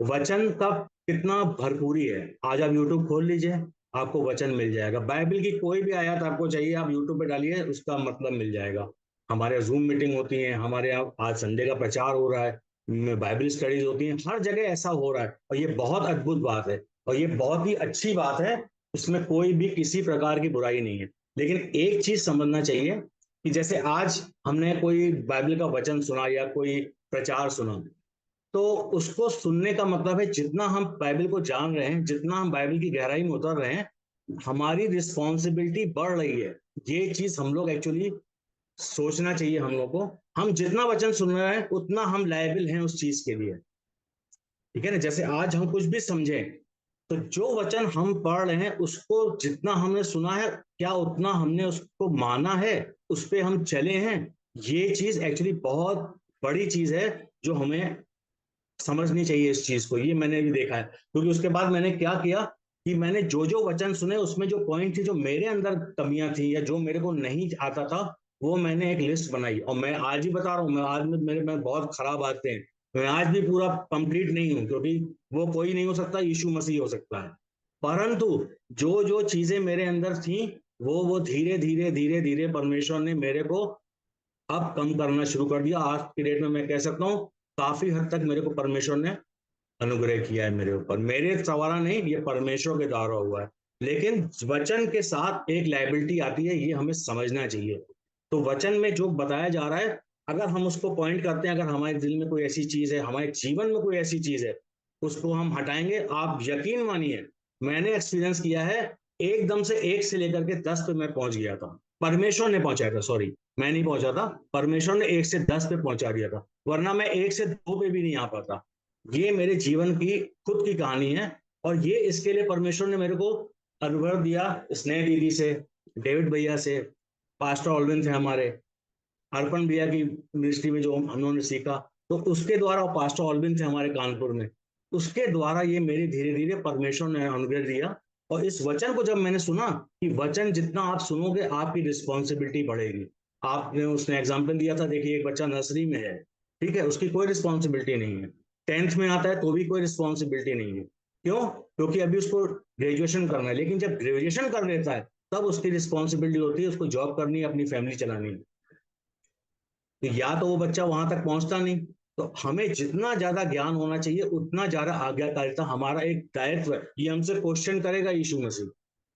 वचन का कितना भरपूरी है। आज आप यूट्यूब खोल लीजिए, आपको वचन मिल जाएगा। बाइबल की कोई भी आयत आपको चाहिए, आप यूट्यूब पे डालिए, उसका मतलब मिल जाएगा। हमारे जूम मीटिंग होती है, हमारे यहाँ आज संडे का प्रचार हो रहा है, बाइबल स्टडीज होती हैं, हर जगह ऐसा हो रहा है, और ये बहुत अद्भुत बात है और ये बहुत ही अच्छी बात है। इसमें कोई भी किसी प्रकार की बुराई नहीं है। लेकिन एक चीज समझना चाहिए कि जैसे आज हमने कोई बाइबल का वचन सुना या कोई प्रचार सुना, तो उसको सुनने का मतलब है जितना हम बाइबल को जान रहे हैं, जितना हम बाइबल की गहराई में उतर रहे हैं, हमारी रिस्पॉन्सिबिलिटी बढ़ रही है। ये चीज हम लोग एक्चुअली सोचना चाहिए हम लोग को। हम जितना वचन सुन रहे हैं उतना हम लायबिल हैं उस चीज के लिए। ठीक है ना। जैसे आज हम कुछ भी समझें, तो जो वचन हम पढ़ रहे हैं उसको जितना हमने सुना है, क्या उतना हमने उसको माना है, उस पर हम चले हैं? ये चीज एक्चुअली बहुत बड़ी चीज है जो हमें समझनी चाहिए इस चीज को। ये मैंने भी देखा है, क्योंकि उसके बाद मैंने क्या किया कि मैंने जो जो वचन सुने उसमें जो पॉइंट थी, जो मेरे अंदर कमियां थी या जो मेरे को नहीं आता था, वो मैंने एक लिस्ट बनाई। और मैं आज ही बता रहा हूँ, मैं आज में मेरे में बहुत खराब आदतें हैं, मैं आज भी पूरा कंप्लीट नहीं हूँ, क्योंकि वो कोई नहीं हो सकता, यीशु मसीह हो सकता है। परंतु जो जो चीजें मेरे अंदर थी, वो धीरे धीरे धीरे धीरे परमेश्वर ने मेरे को अब कम करना शुरू कर दिया। आज की डेट में मैं कह सकता हूँ काफी हद तक मेरे को परमेश्वर ने अनुग्रह किया है मेरे ऊपर। मेरे द्वारा नहीं, ये परमेश्वर के द्वारा हुआ है। लेकिन वचन के साथ एक लायबिलिटी आती है, ये हमें समझना चाहिए। तो वचन में जो बताया जा रहा है, अगर हम उसको पॉइंट करते हैं, अगर हमारे दिल में कोई ऐसी चीज है, हमारे जीवन में कोई ऐसी चीज है, उसको हम हटाएंगे। आप यकीन मानिए, मैंने एक्सपीरियंस किया है, एकदम से 1 से लेकर के 10 पे मैं पहुंच गया था। परमेश्वर ने पहुंचाया था, सॉरी, मैं नहीं पहुंचा था, परमेश्वर ने 1 से 10 पे पहुंचा दिया था, वरना मैं 1 से 2 पे भी नहीं आ पाता। ये मेरे जीवन की खुद की कहानी है, और ये इसके लिए परमेश्वर ने मेरे को अनुभव दिया। स्नेह दीदी से, डेविड भैया से, पास्टर ऑलविन थे हमारे, अर्पण भैया की मिनिस्ट्री में जो हम लोगों ने सीखा, तो उसके द्वारा, पास्टर ऑलविन थे हमारे कानपुर में, उसके द्वारा ये मेरे धीरे धीरे परमेश्वर ने अनुग्रह दिया। और इस वचन को जब मैंने सुना कि वचन जितना आप सुनोगे आपकी रिस्पॉन्सिबिलिटी बढ़ेगी। आपने उसने एग्जाम्पल दिया था, देखिए एक बच्चा नर्सरी में है, ठीक है, उसकी कोई रिस्पॉन्सिबिलिटी नहीं है, 10th में आता है तो भी कोई रिस्पॉन्सिबिलिटी नहीं है। क्यों? क्योंकि अभी उसको ग्रेजुएशन करना है। लेकिन जब ग्रेजुएशन कर लेता है तब उसकी रिस्पॉन्सिबिलिटी होती है, उसको जॉब करनी है, अपनी फैमिली चलानी है। तो या तो वो बच्चा वहां तक पहुंचता नहीं। तो हमें जितना ज्यादा ज्ञान होना चाहिए उतना ज्यादा आज्ञाकारिता हमारा एक दायित्व है। ये हमसे क्वेश्चन करेगा यीशु मसीह,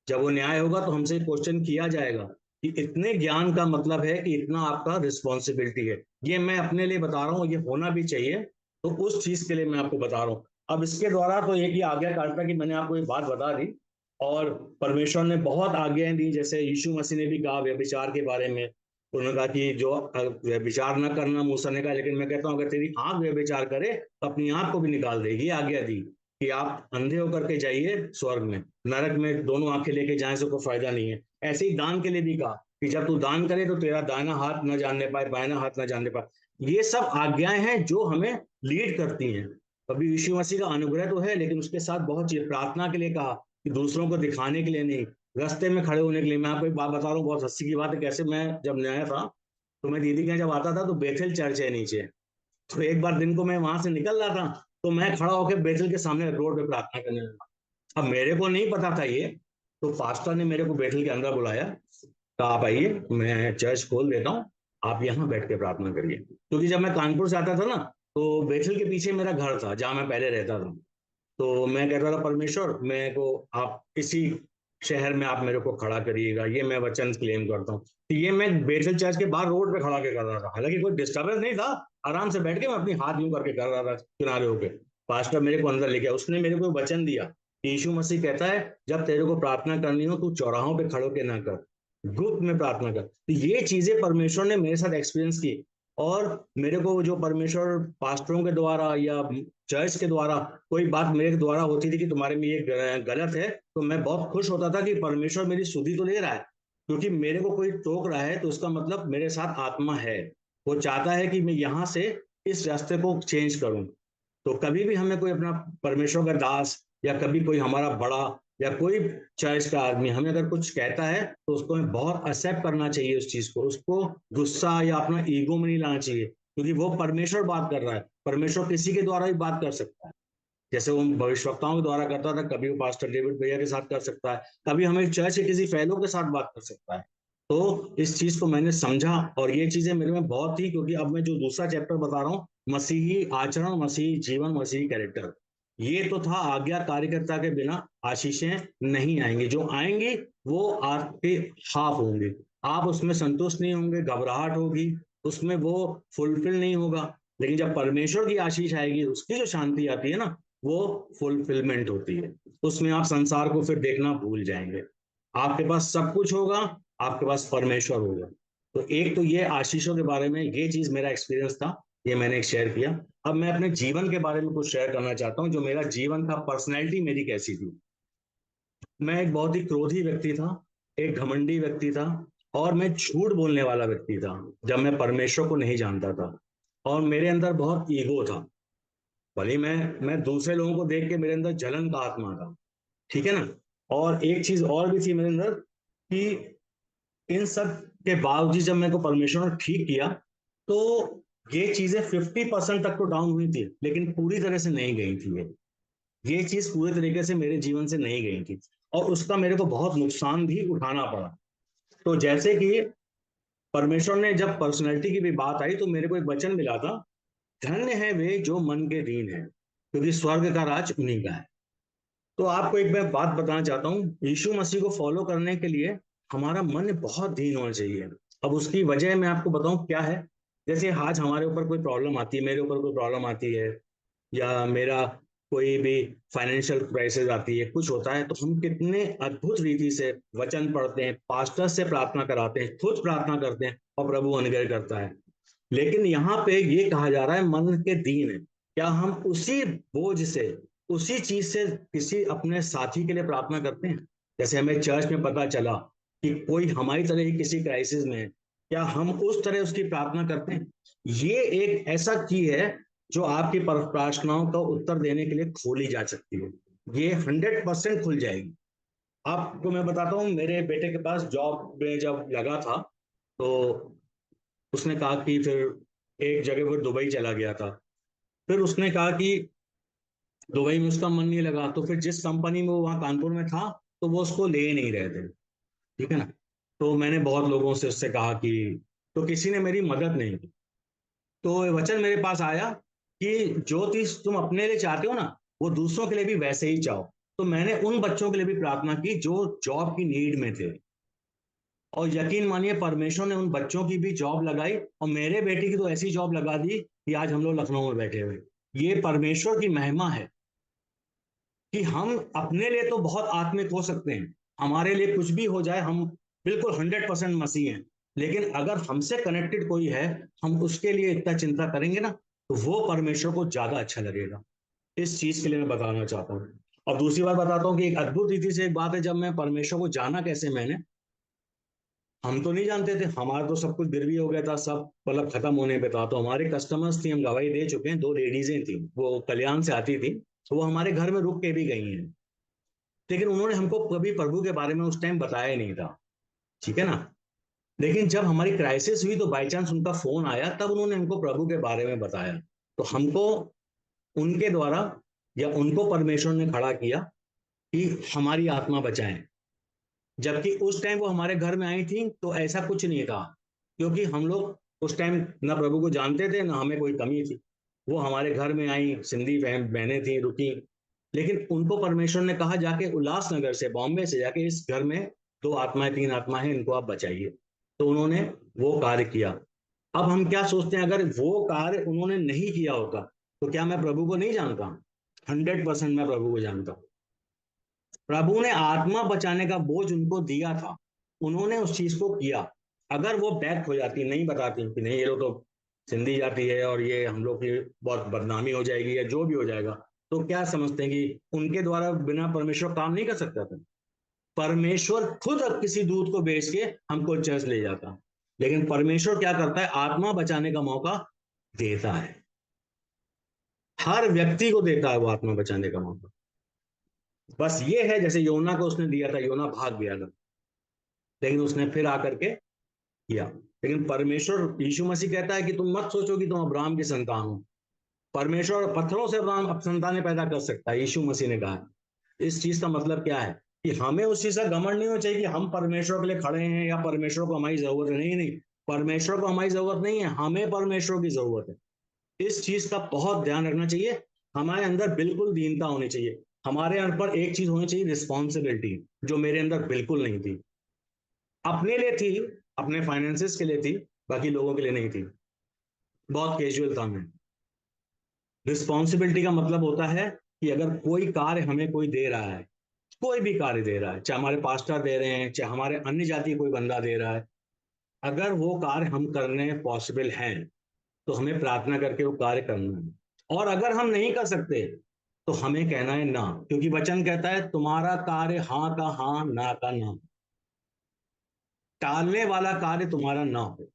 जब वो न्याय होगा तो हमसे क्वेश्चन किया जाएगा कि इतने ज्ञान का मतलब है कि इतना आपका रिस्पॉन्सिबिलिटी है। ये मैं अपने लिए बता रहा हूँ, ये होना भी चाहिए, तो उस चीज के लिए मैं आपको बता रहा हूँ। अब इसके द्वारा तो एक ही आज्ञाकारिता की मैंने आपको एक बात बता दी, और परमेश्वर ने बहुत आज्ञाएं दी। जैसे यीशु मसीह ने भी कहा व्यभिचार के बारे में, उन्होंने कहा कि जो व्यभिचार न करना, मूसा ने कहा, लेकिन मैं कहता हूं अगर तेरी आंख व्यभिचार करे तो अपनी आंख को भी निकाल दे। ये आज्ञा दी कि आप अंधे होकर के जाइए स्वर्ग में, नरक में दोनों आंखें लेके जाए से कोई फायदा नहीं है। ऐसे ही दान के लिए भी कहा कि जब तू दान करे तो तेरा दाहिना हाथ न जानने पाए, बायां हाथ न जानने पाए। ये सब आज्ञाएं हैं जो हमें लीड करती हैं। अभी यीशु मसीह का अनुग्रह तो है, लेकिन उसके साथ बहुत चीज, प्रार्थना के लिए कहा कि दूसरों को दिखाने के लिए नहीं, रास्ते में खड़े होने के लिए। मैं आपको एक बात बता रहा हूँ, बहुत हंसी की बात है। कैसे मैं जब नया था तो मैं दीदी के यहाँ जब आता था तो बेथेल चर्च है नीचे, तो एक बार दिन को मैं वहां से निकल रहा था, तो मैं खड़ा होकर बेथेल के सामने रोड पे प्रार्थना करने लगा। अब मेरे को नहीं पता था ये, तो पास्टर ने मेरे को बेथेल के अंदर बुलाया, कहा आप आइए, मैं चर्च खोल देता हूँ आप यहाँ बैठ के प्रार्थना करिए। क्योंकि जब मैं कानपुर से आता था ना, तो बेथल के पीछे मेरा घर था जहाँ मैं पहले रहता था। तो मैं कहता था परमेश्वर, मेरे को आप इसी शहर में आप मेरे को खड़ा करिएगा, ये मैं वचन क्लेम करता हूँ। तो ये मैं बेथल चर्च के बाहर रोड पे खड़ा के कर रहा था, हालांकि कोई डिस्टर्बेंस नहीं था, आराम से बैठ के मैं अपनी हाथ यूं करके कर रहा था किनारे होके। पास्टर मेरे को अंदर लेके, उसने मेरे को वचन दिया कि यीशु मसीह कहता है जब तेरे को प्रार्थना करनी हो तू चौराहों पे खड़ो के ना कर, गुप्त में प्रार्थना कर। तो ये चीजें परमेश्वर ने मेरे साथ एक्सपीरियंस की, और मेरे को जो परमेश्वर पास्टरों के द्वारा या चर्च के द्वारा कोई बात मेरे द्वारा होती थी कि तुम्हारे में ये गलत है, तो मैं बहुत खुश होता था कि परमेश्वर मेरी सुधि तो ले रहा है। क्योंकि मेरे को कोई टोक रहा है तो उसका मतलब मेरे साथ आत्मा है, वो चाहता है कि मैं यहाँ से इस रास्ते को चेंज करूं। तो कभी भी हमें कोई अपना परमेश्वर का दास या कभी कोई हमारा बड़ा या कोई चर्च का आदमी हमें अगर कुछ कहता है तो उसको हमें बहुत एक्सेप्ट करना चाहिए उस चीज को, उसको गुस्सा या अपना ईगो में नहीं लाना चाहिए, क्योंकि वो परमेश्वर बात कर रहा है। परमेश्वर किसी के द्वारा भी बात कर सकता है, जैसे वो भविष्यवक्ताओं के द्वारा करता था, कभी वो पास्टर डेविड भैया के साथ कर सकता है, कभी हमें चर्च के किसी फेलो के साथ बात कर सकता है। तो इस चीज को मैंने समझा और ये चीजें मेरे में बहुत थी, क्योंकि अब मैं जो दूसरा चैप्टर बता रहा हूँ, मसीही आचरण, मसीही जीवन, मसीही कैरेक्टर, ये तो था आज्ञा कार्यकर्ता के बिना आशीषें नहीं आएंगी, जो आएंगी वो आपके हाफ होंगे, आप उसमें संतुष्ट नहीं होंगे, घबराहट होगी, उसमें वो फुलफिल नहीं होगा। लेकिन जब परमेश्वर की आशीष आएगी, उसकी जो शांति आती है ना, वो फुलफिलमेंट होती है, उसमें आप संसार को फिर देखना भूल जाएंगे, आपके पास सब कुछ होगा, आपके पास परमेश्वर होगा। तो एक तो ये आशीषों के बारे में ये चीज मेरा एक्सपीरियंस था, ये मैंने एक शेयर किया। अब मैं अपने जीवन के बारे में कुछ शेयर करना चाहता हूँ, जो मेरा जीवन था, पर्सनैलिटी मेरी कैसी थी। मैं एक बहुत ही क्रोधी व्यक्ति था, एक घमंडी व्यक्ति था, और मैं झूठ बोलने वाला व्यक्ति था जब मैं परमेश्वर को नहीं जानता था, और मेरे अंदर बहुत ईगो था। भले मैं दूसरे लोगों को देख के मेरे अंदर जलन का आत्मा था, ठीक है ना। और एक चीज और भी थी मेरे अंदर कि इन सब के बावजूद जब मेरे को परमेश्वर ने ठीक किया, तो ये चीजें 50% तक तो डाउन हुई थी, लेकिन पूरी तरह से नहीं गई थी। ये चीज पूरे तरीके से मेरे जीवन से नहीं गई थी, और उसका मेरे को बहुत नुकसान भी उठाना पड़ा। तो जैसे कि परमेश्वर ने जब पर्सनैलिटी की भी बात आई, तो मेरे को एक वचन मिला था, धन्य है वे जो मन के दीन है, क्योंकि स्वर्ग का राज उन्हीं का है। तो आपको एक मैं बात बताना चाहता हूँ, यीशु मसीह को फॉलो करने के लिए हमारा मन बहुत दीन होना चाहिए। अब उसकी वजह मैं आपको बताऊं क्या है। जैसे आज हमारे ऊपर कोई प्रॉब्लम आती है, मेरे ऊपर कोई प्रॉब्लम आती है, या मेरा कोई भी फाइनेंशियल क्राइसिस आती है, कुछ होता है, तो हम कितने अद्भुत रीति से वचन पढ़ते हैं, पास्टर से प्रार्थना कराते हैं, खुद प्रार्थना करते हैं, और प्रभु अनुग्रह करता है। लेकिन यहाँ पे ये कहा जा रहा है मन के दीन है। क्या हम उसी बोझ से, उसी चीज से किसी अपने साथी के लिए प्रार्थना करते हैं? जैसे हमें चर्च में पता चला कि कोई हमारी तरह ही किसी क्राइसिस में है, क्या हम उस तरह उसकी प्रार्थना करते हैं? ये एक ऐसा की है जो आपकी प्रार्थनाओं का उत्तर देने के लिए खोली जा सकती है, ये 100% खुल जाएगी। आपको मैं बताता हूँ, मेरे बेटे के पास जॉब में जब लगा था, तो उसने कहा कि फिर एक जगह वो दुबई चला गया था। फिर उसने कहा कि दुबई में उसका मन नहीं लगा, तो फिर जिस कंपनी में वो वहाँ कानपुर में था, तो वो उसको ले नहीं रहे थे, ठीक है ना। तो मैंने बहुत लोगों से उससे कहा कि, तो किसी ने मेरी मदद नहीं की। तो ये वचन मेरे पास आया कि जो चीज तुम अपने लिए चाहते हो ना, वो दूसरों के लिए भी वैसे ही चाहो। तो मैंने उन बच्चों के लिए भी प्रार्थना की जो जॉब की नीड में थे, और यकीन मानिए परमेश्वर ने उन बच्चों की भी जॉब लगाई, और मेरे बेटे की तो ऐसी जॉब लगा दी कि आज हम लोग लखनऊ में बैठे हुए। ये परमेश्वर की महिमा है कि हम अपने लिए तो बहुत आत्मिक हो सकते हैं, हमारे लिए कुछ भी हो जाए, हम बिल्कुल 100% मसीह हैं, लेकिन अगर हमसे कनेक्टेड कोई है, हम उसके लिए इतना चिंता करेंगे ना, तो वो परमेश्वर को ज्यादा अच्छा लगेगा। इस चीज के लिए मैं बताना चाहता हूँ। और दूसरी बात बताता हूँ कि एक अद्भुत रीति से एक बात है, जब मैं परमेश्वर को जाना कैसे, मैंने, हम तो नहीं जानते थे, हमारा तो सब कुछ गिरवी हो गया था, सब मतलब खत्म होने पे था। तो हमारे कस्टमर्स थी, हम गवाही दे चुके हैं, 2 लेडीजें थी, वो कल्याण से आती थी, तो वो हमारे घर में रुक के भी गई हैं, लेकिन उन्होंने हमको कभी प्रभु के बारे में उस टाइम बताया ही नहीं था, ठीक है ना। लेकिन जब हमारी क्राइसिस हुई, तो बाई चांस उनका फोन आया, तब उन्होंने हमको प्रभु के बारे में बताया। तो हमको उनके द्वारा, या उनको परमेश्वर ने खड़ा किया कि हमारी आत्मा बचाएं। जबकि उस टाइम वो हमारे घर में आई थी, तो ऐसा कुछ नहीं था, क्योंकि हम लोग उस टाइम ना प्रभु को जानते थे, ना हमें कोई कमी थी। वो हमारे घर में आई, सिंधी बहनें थी, रुकी, लेकिन उनको परमेश्वर ने कहा जाके उल्लासनगर से, बॉम्बे से जाके, इस घर में 2 आत्माएं 3 आत्माएं हैं, इनको आप बचाइए। तो उन्होंने वो कार्य किया। अब हम क्या सोचते हैं, अगर वो कार्य उन्होंने नहीं किया होता तो क्या मैं प्रभु को नहीं जानता? 100% मैं प्रभु को जानता हूं। प्रभु ने आत्मा बचाने का बोझ उनको दिया था, उन्होंने उस चीज को किया। अगर वो बैक हो जाती, नहीं बताती कि नहीं ये लोग तो सिंधी जाति है और ये हम लोग की बहुत बदनामी हो जाएगी या जो भी हो जाएगा, तो क्या समझते हैं कि उनके द्वारा बिना परमेश्वर काम नहीं कर सकता था? परमेश्वर खुद अब किसी दूत को भेज के हमको चर्च ले जाता। लेकिन परमेश्वर क्या करता है? आत्मा बचाने का मौका देता है, हर व्यक्ति को देता है वो आत्मा बचाने का मौका। बस ये है, जैसे योना को उसने दिया था, योना भाग गया था, लेकिन उसने फिर आकर के किया। लेकिन परमेश्वर, यीशु मसीह कहता है कि तुम मत सोचो कि तुम अब्राहम की संतान हो। परमेश्वर पत्थरों से अब्राहम संतानें पैदा कर सकता है, यीशु मसीह ने कहा। इस चीज का मतलब क्या है कि हमें उस चीज का घमंड नहीं होना चाहिए कि हम परमेश्वर के लिए खड़े हैं या परमेश्वर को हमारी जरूरत है। नहीं, परमेश्वर को हमारी जरूरत नहीं है, हमें परमेश्वर की जरूरत है। इस चीज का बहुत ध्यान रखना चाहिए। हमारे अंदर बिल्कुल दीनता होनी चाहिए। हमारे अंदर एक चीज होनी चाहिए, रिस्पॉन्सिबिलिटी, जो मेरे अंदर बिल्कुल नहीं थी। अपने लिए थी, अपने फाइनेंसेस के लिए थी, बाकी लोगों के लिए नहीं थी। बहुत कैजुअल था मैं। रिस्पॉन्सिबिलिटी का मतलब होता है कि अगर कोई कार्य हमें कोई दे रहा है, कोई भी कार्य दे रहा है, चाहे हमारे पास्टर दे रहे हैं, चाहे हमारे अन्य जाति कोई बंदा दे रहा है, अगर वो कार्य हम करने पॉसिबल हैं तो हमें प्रार्थना करके वो कार्य करना है। और अगर हम नहीं कर सकते तो हमें कहना है ना, क्योंकि वचन कहता है तुम्हारा कार्य हाँ का हाँ, ना का ना। टालने वाला कार्य तुम्हारा ना हो।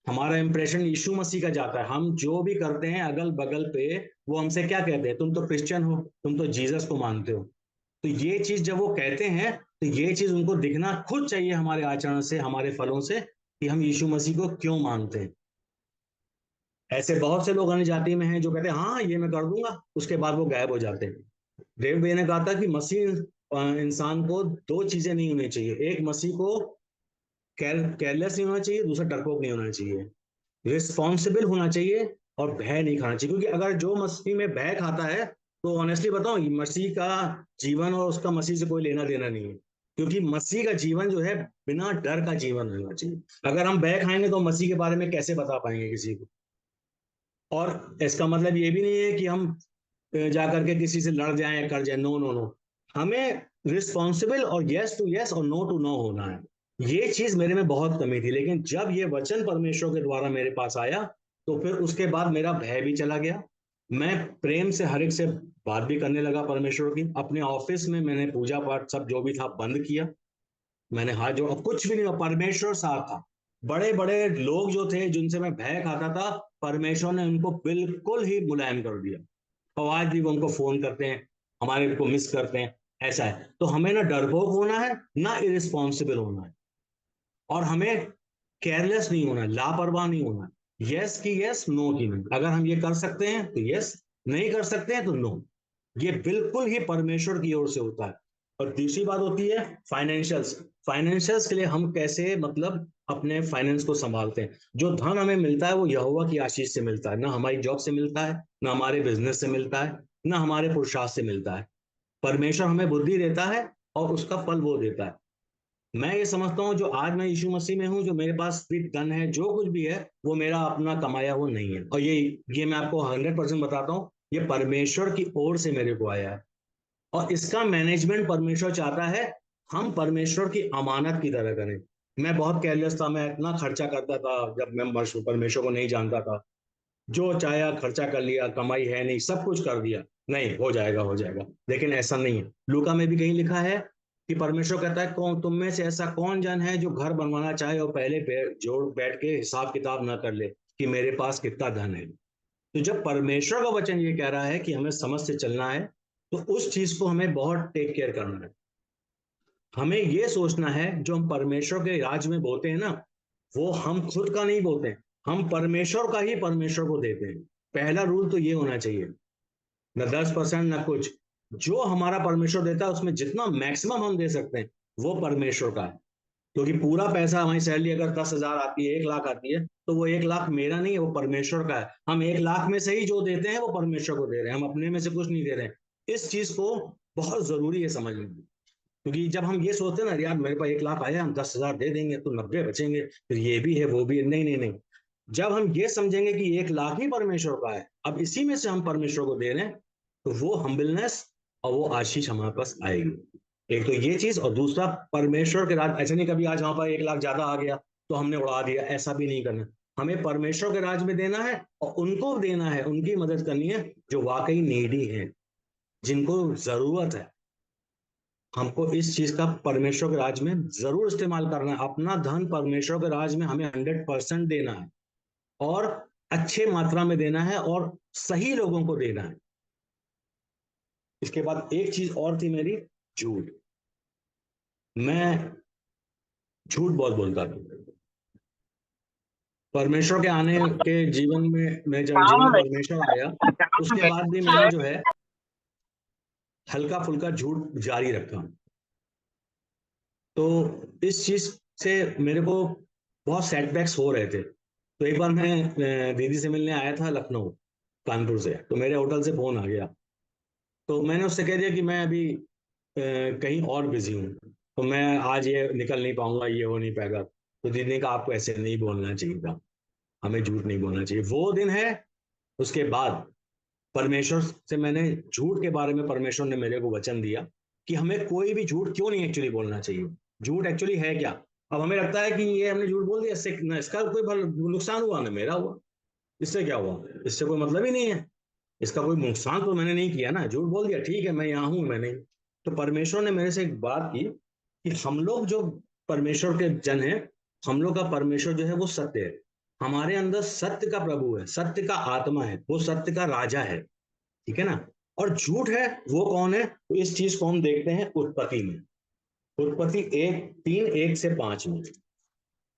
हमारा इंप्रेशन यीशु मसीह का जाता है। हम जो भी करते हैं अगल बगल पे, वो हमसे क्या कहते हैं? तुम तो क्रिश्चियन हो, तुम तो जीसस को मानते हो। तो ये चीज जब वो कहते हैं तो ये चीज उनको दिखना खुद चाहिए हमारे आचरण से, हमारे फलों से, कि हम यीशु मसीह को क्यों मानते हैं। ऐसे बहुत से लोग अन्य जाति में हैं जो कहते हैं हाँ ये मैं कर दूंगा, उसके बाद वो गायब हो जाते हैं। देव भाई ने कहा था कि मसीह इंसान को 2 चीजें नहीं होनी चाहिए। एक, मसीह को केयरलेस नहीं होना चाहिए, दूसरा डरपोक नहीं होना चाहिए। रिस्पॉन्सिबल होना चाहिए और भय नहीं खाना चाहिए। क्योंकि अगर जो मसीह में भय खाता है तो ऑनेस्टली बताओ, मसीह का जीवन और उसका मसीह से कोई लेना देना नहीं है। क्योंकि मसीह का जीवन जो है बिना डर का जीवन होना चाहिए। अगर हम भय खाएंगे तो मसीह के बारे में कैसे बता पाएंगे किसी को? और इसका मतलब ये भी नहीं है कि हम जाकर के किसी से लड़ जाएं या कर जाएं। नो नो नो, हमें रिस्पॉन्सिबल और यस टू यस और नो टू नो होना है। ये चीज मेरे में बहुत कमी थी, लेकिन जब ये वचन परमेश्वर के द्वारा मेरे पास आया तो फिर उसके बाद मेरा भय भी चला गया। मैं प्रेम से हर एक से बात भी करने लगा परमेश्वर की। अपने ऑफिस में मैंने पूजा पाठ सब जो भी था बंद किया। मैंने हाथ जोड़ा, कुछ भी नहीं हुआ, परमेश्वर साथ था। बड़े बड़े लोग जो थे जिनसे मैं भय खाता था, परमेश्वर ने उनको बिल्कुल ही मुलायम कर दिया। और आज भी वो उनको फोन करते हैं, हमारे को मिस करते हैं। ऐसा है। तो हमें ना डरपोक होना है, ना इरिस्पॉन्सिबल होना है, और हमें केयरलेस नहीं होना है, लापरवाह नहीं होना है। यस की यस, नो की नो। अगर हम ये कर सकते हैं तो यस, नहीं कर सकते हैं तो नो। ये बिल्कुल ही परमेश्वर की ओर से होता है। और तीसरी बात होती है फाइनेंशियल्स। फाइनेंशियल्स के लिए हम कैसे मतलब अपने फाइनेंस को संभालते हैं। जो धन हमें मिलता है वो यहोवा की आशीष से मिलता है, ना हमारी जॉब से मिलता है, ना हमारे बिजनेस से मिलता है, ना हमारे पुरुषार्थ से मिलता है। परमेश्वर हमें बुद्धि देता है और उसका फल वो देता है। मैं ये समझता हूँ जो आज मैं यीशु मसीह में हूँ, जो मेरे पास भी धन है, जो कुछ भी है, वो मेरा अपना कमाया हुआ नहीं है। और ये मैं आपको 100% बताता हूँ, ये परमेश्वर की ओर से मेरे को आया है। और इसका मैनेजमेंट परमेश्वर चाहता है हम परमेश्वर की अमानत की तरह करें। मैं बहुत केयरलेस था, मैं इतना खर्चा करता था जब मैं परमेश्वर को नहीं जानता था। जो चाहे खर्चा कर लिया, कमाई है नहीं, सब कुछ कर दिया, नहीं हो जाएगा हो जाएगा। लेकिन ऐसा नहीं है। लूका में भी कहीं लिखा है कि परमेश्वर कहता है कौन तुम में से ऐसा कौन जन है जो घर बनवाना चाहे और पहले जोड़ बैठ के हिसाब किताब ना कर ले कि मेरे पास कितना धन है। तो जब परमेश्वर का वचन ये कह रहा है कि हमें समझ से चलना है, तो उस चीज को हमें बहुत टेक केयर करना है। हमें ये सोचना है जो हम परमेश्वर के राज में बोलते हैं ना, वो हम खुद का नहीं बोलते हैं, हम परमेश्वर का ही परमेश्वर को देते हैं। पहला रूल तो ये होना चाहिए, न 10% न कुछ। जो हमारा परमेश्वर देता है उसमें जितना मैक्सिमम हम दे सकते हैं वो परमेश्वर का है। क्योंकि पूरा पैसा, हमारी सैलरी अगर 10,000 आती है, 1 लाख आती है, तो वो 1 लाख मेरा नहीं है, वो परमेश्वर का है। हम 1 लाख में से ही जो देते हैं वो परमेश्वर को दे रहे हैं, हम अपने में से कुछ नहीं दे रहे हैं। इस चीज को बहुत जरूरी है समझना, क्योंकि जब हम ये सोचते हैं ना, यार मेरे पास 1 लाख आया, हम 10,000 दे देंगे तो 90 बचेंगे, फिर ये भी है वो भी है, नहीं नहीं नहीं। जब हम ये समझेंगे कि 1 लाख ही परमेश्वर का है, अब इसी में से हम परमेश्वर को दे रहे हैं, तो वो हम्बलनेस और वो आशीष हमारे पास आएगी। एक तो ये चीज, और दूसरा परमेश्वर के राज, ऐसे नहीं कभी आज हमारे पास 1 लाख ज्यादा आ गया तो हमने उड़ा दिया, ऐसा भी नहीं करना। हमें परमेश्वर के राज में देना है और उनको देना है, उनकी मदद करनी है जो वाकई नीडी है, जिनको जरूरत है। हमको इस चीज का परमेश्वर के राज में जरूर इस्तेमाल करना है। अपना धन परमेश्वर के राज में हमें 100% देना है, और अच्छे मात्रा में देना है, और सही लोगों को देना है। इसके बाद एक चीज और थी मेरी, झूठ। मैं झूठ बहुत बोलता था। परमेश्वर के आने के जीवन में, मैं जब जीवन में परमेश्वर आया, उसके बाद भी मैंने जो है हल्का फुल्का झूठ जारी रखा। तो इस चीज से मेरे को बहुत सेटबैक्स हो रहे थे। तो एक बार मैं दीदी से मिलने आया था लखनऊ, कानपुर से, तो मेरे होटल से फोन आ गया। तो मैंने उससे कह दिया कि मैं अभी कहीं और बिजी हूँ, तो मैं आज ये निकल नहीं पाऊंगा, ये हो नहीं पाएगा। तो दीदी ने कहा आपको ऐसे नहीं बोलना चाहिए था, हमें झूठ नहीं बोलना चाहिए। वो दिन है, उसके बाद परमेश्वर से मैंने झूठ के बारे में, परमेश्वर ने मेरे को वचन दिया कि हमें कोई भी झूठ क्यों नहीं एक्चुअली बोलना चाहिए। झूठ एक्चुअली है क्या? अब हमें लगता है कि ये हमने झूठ बोल दिया, इससे ना इसका कोई नुकसान हुआ ना मेरा हुआ, इससे क्या हुआ, इससे कोई मतलब ही नहीं है, इसका कोई नुकसान तो मैंने नहीं किया ना, झूठ बोल दिया, ठीक है मैं यहाँ हूँ, मैं नहीं। तो परमेश्वर ने मेरे से एक बात की कि हम लोग जो परमेश्वर के जन हैं, हम लोग का परमेश्वर जो है वो सत्य है, हमारे अंदर सत्य का प्रभु है, सत्य का आत्मा है, वो सत्य का राजा है, ठीक है ना। और झूठ है वो कौन है? तो इस चीज को हम देखते हैं उत्पत्ति में, उत्पत्ति 3:1-5 में,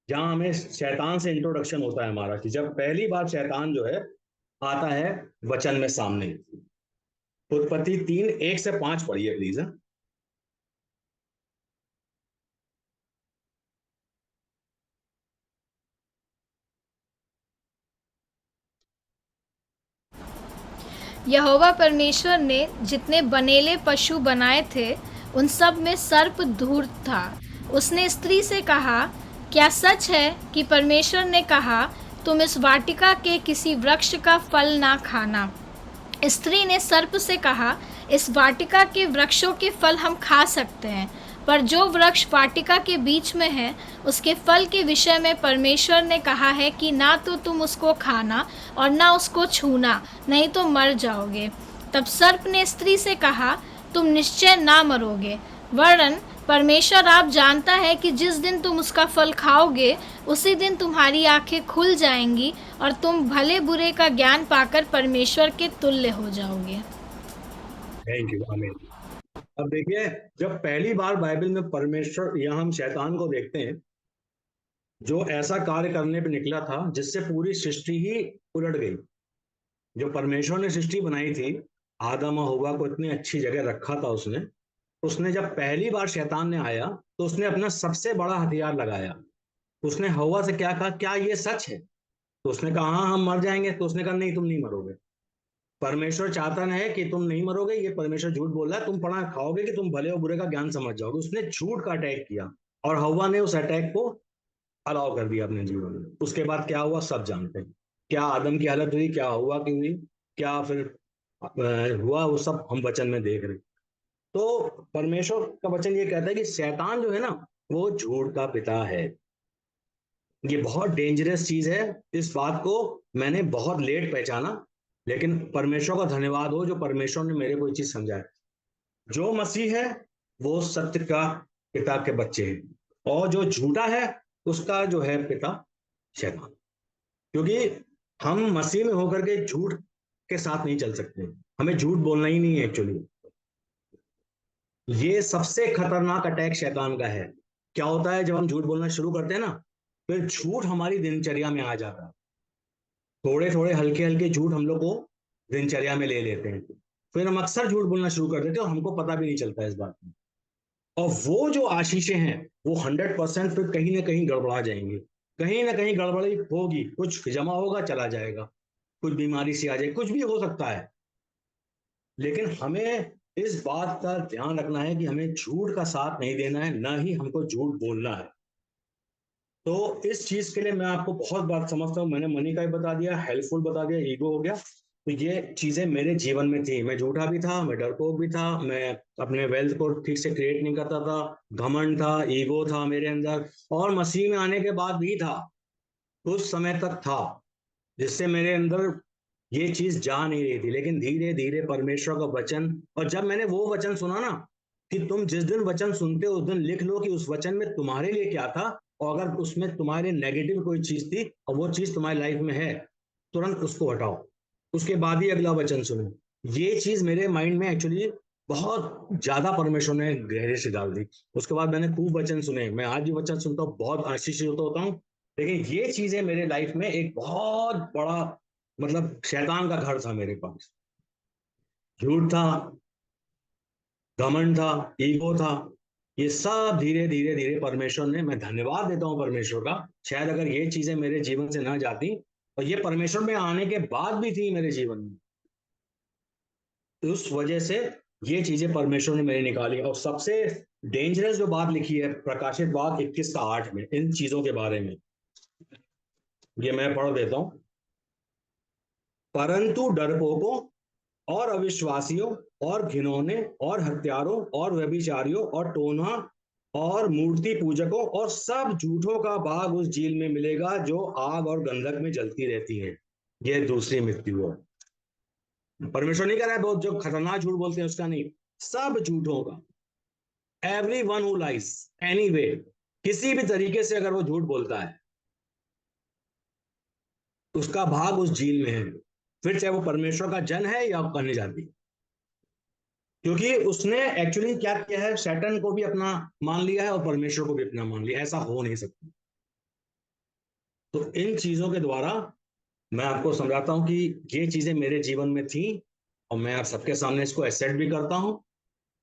जहां हमें शैतान से इंट्रोडक्शन होता है हमारा, कि जब पहली बार शैतान जो है आता है वचन में सामने। उत्पत्ति 3:1-5 पढ़िए प्लीज। यहोवा परमेश्वर ने जितने बनेले पशु बनाए थे उन सब में सर्प धूर्त था। उसने स्त्री से कहा, क्या सच है कि परमेश्वर ने कहा तुम इस वाटिका के किसी वृक्ष का फल ना खाना? स्त्री ने सर्प से कहा, इस वाटिका के वृक्षों के फल हम खा सकते हैं, पर जो वृक्ष वाटिका के बीच में है उसके फल के विषय में परमेश्वर ने कहा है कि ना तो तुम उसको खाना और ना उसको छूना, नहीं तो मर जाओगे। तब सर्प ने स्त्री से कहा, तुम निश्चय ना मरोगे, वरन परमेश्वर आप जानता है कि जिस दिन तुम उसका फल खाओगे उसी दिन तुम्हारी आंखें खुल जाएंगी और तुम भले बुरे का ज्ञान पाकर परमेश्वर के तुल्य हो जाओगे। थैंक यू, आमीन। अब देखिए, जब पहली बार बाइबल में परमेश्वर, यहाँ हम शैतान को देखते हैं जो ऐसा कार्य करने पे निकला था जिससे पूरी सृष्टि ही उलट गई। जो परमेश्वर ने सृष्टि बनाई थी, आदम और हव्वा को इतनी अच्छी जगह रखा था उसने जब पहली बार शैतान ने आया तो उसने अपना सबसे बड़ा हथियार लगाया। उसने हव्वा से क्या कहा, क्या ये सच है? तो उसने कहा हाँ हम मर जाएंगे। तो उसने कहा नहीं, तुम नहीं मरोगे। परमेश्वर चाहता है कि तुम नहीं मरोगे, ये परमेश्वर झूठ बोल रहा है, तुम पढ़ा खाओगे कि तुम भले और बुरे का ज्ञान समझ जाओगे। उसने झूठ का अटैक किया और हव्वा ने उस अटैक को अलाउ कर दिया अपने जीवन में। उसके बाद क्या हुआ सब जानते हैं, क्या आदम की हालत हुई, क्या हव्वा की हुई, क्या फिर हुआ, वो सब हम वचन में देख रहे। तो परमेश्वर का वचन ये कहता है कि शैतान जो है ना, वो झूठ का पिता है। ये बहुत डेंजरस चीज है। इस बात को मैंने बहुत लेट पहचाना, लेकिन परमेश्वर का धन्यवाद हो जो परमेश्वर ने मेरे को ये चीज समझाया। जो मसीह है वो सत्य का पिता के बच्चे हैं, और जो झूठा है उसका जो है पिता शैतान। क्योंकि हम मसीह में होकर के झूठ के साथ नहीं चल सकते, हमें झूठ बोलना ही नहीं है एक्चुअली। ये सबसे खतरनाक अटैक शैतान का है। क्या होता है जब हम झूठ बोलना शुरू करते हैं ना, फिर झूठ हमारी दिनचर्या में आ जाता है। थोड़े थोड़े हल्के हल्के झूठ हम लोग को दिनचर्या में ले लेते हैं, फिर हम अक्सर झूठ बोलना शुरू कर देते हैं और हमको पता भी नहीं चलता इस बात में। और वो जो आशीषें हैं वो 100% फिर कहीं ना कहीं गड़बड़ा जाएंगी, कहीं ना कहीं गड़बड़ी होगी, कुछ जमा होगा चला जाएगा, कुछ बीमारी से आ जाए, कुछ भी हो सकता है। लेकिन हमें इस बात का ध्यान रखना है कि हमें झूठ का साथ नहीं देना है, ना ही हमको झूठ बोलना है। तो इस चीज के लिए मैं आपको बहुत बात समझता हूँ, मैंने मनी का ही बता दिया, हेल्पफुल बता दिया, ईगो हो गया। तो ये चीजें मेरे जीवन में थी, मैं झूठा भी था, मैं डरपोक भी था, मैं अपने वेल्थ को ठीक से क्रिएट नहीं करता था, घमंड था, ईगो था मेरे अंदर, और मसीह में आने के बाद भी था, उस समय तक था, जिससे मेरे अंदर ये चीज जा नहीं रही थी। लेकिन धीरे धीरे परमेश्वर का वचन, और जब मैंने वो वचन सुना ना कि तुम जिस दिन वचन सुनते हो उस दिन लिख लो कि उस वचन में तुम्हारे लिए क्या था, और अगर उसमें तुम्हारे नेगेटिव कोई चीज थी और वो चीज तुम्हारी लाइफ में है, तुरंत उसको हटाओ, उसके बाद ही अगला वचन सुनो। ये चीज मेरे माइंड में एक्चुअली बहुत ज्यादा परमेश्वर ने गहरे से डाल दी। उसके बाद मैंने खूब वचन सुने, मैं आज भी वचन सुनता हूँ, बहुत आशीषित होता हूँ। लेकिन ये चीजें मेरे लाइफ में एक बहुत बड़ा मतलब शैतान का घर था मेरे पास। झूठ था, घमंड था, ईगो था, ये सब धीरे धीरे धीरे परमेश्वर ने, मैं धन्यवाद देता हूँ परमेश्वर का, शायद अगर ये चीजें मेरे जीवन से ना जाती, और ये परमेश्वर में आने के बाद भी थी मेरे जीवन में, तो उस वजह से ये चीजें परमेश्वर ने मेरे निकाली। और सबसे डेंजरस जो बात लिखी है प्रकाशित वाक्य 21:8 में इन चीजों के बारे में, ये मैं पढ़ देता हूं। परंतु डरपोकों और अविश्वासियों और घिनौने और हत्यारों और व्यभिचारियों और टोना और मूर्ति पूजकों और सब झूठों का भाग उस झील में मिलेगा जो आग और गंधक में जलती रहती है। यह दूसरी मृत्यु है। परमेश्वर नहीं कह रहा है बहुत जो खतरनाक झूठ बोलते हैं उसका नहीं, सब झूठों का। एवरीवन हु लाइज एनीवे, किसी भी तरीके से अगर वो झूठ बोलता है उसका भाग उस झील में है, फिर चाहे वो परमेश्वर का जन है या अन्य जाति, क्योंकि उसने एक्चुअली क्या किया है, शैतान को भी अपना मान लिया है और परमेश्वर को भी अपना मान लिया। ऐसा हो नहीं सकता। तो इन चीजों के द्वारा मैं आपको समझाता हूं कि ये चीजें मेरे जीवन में थी, और मैं आप सबके सामने इसको एक्सेप्ट भी करता हूं,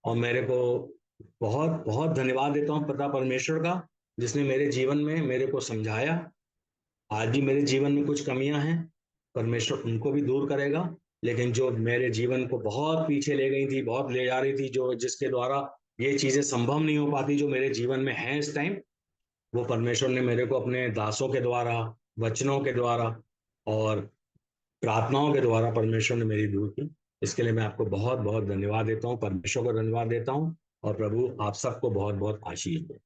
और मेरे को बहुत बहुत धन्यवाद देता हूं पिता परमेश्वर का, जिसने मेरे जीवन में मेरे को समझाया। आज भी मेरे जीवन में कुछ कमियां हैं, परमेश्वर उनको भी दूर करेगा, लेकिन जो मेरे जीवन को बहुत पीछे ले गई थी, बहुत ले जा रही थी, जो जिसके द्वारा ये चीजें संभव नहीं हो पाती जो मेरे जीवन में हैं इस टाइम, वो परमेश्वर ने मेरे को अपने दासों के द्वारा, वचनों के द्वारा और प्रार्थनाओं के द्वारा परमेश्वर ने मेरी दूर की। इसके लिए मैं आपको बहुत बहुत धन्यवाद देता हूँ, परमेश्वर को धन्यवाद देता हूँ, और प्रभु आप सबको बहुत बहुत आशीष दे।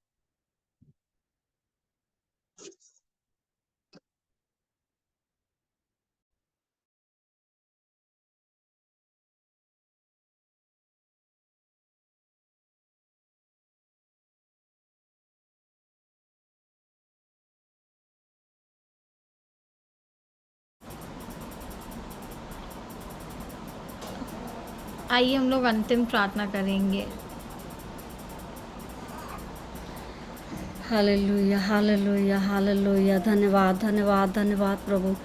आइए हम लोग अंतिम प्रार्थना करेंगे। Hallelujah hallelujah hallelujah. धन्यवाद धन्यवाद धन्यवाद प्रभु।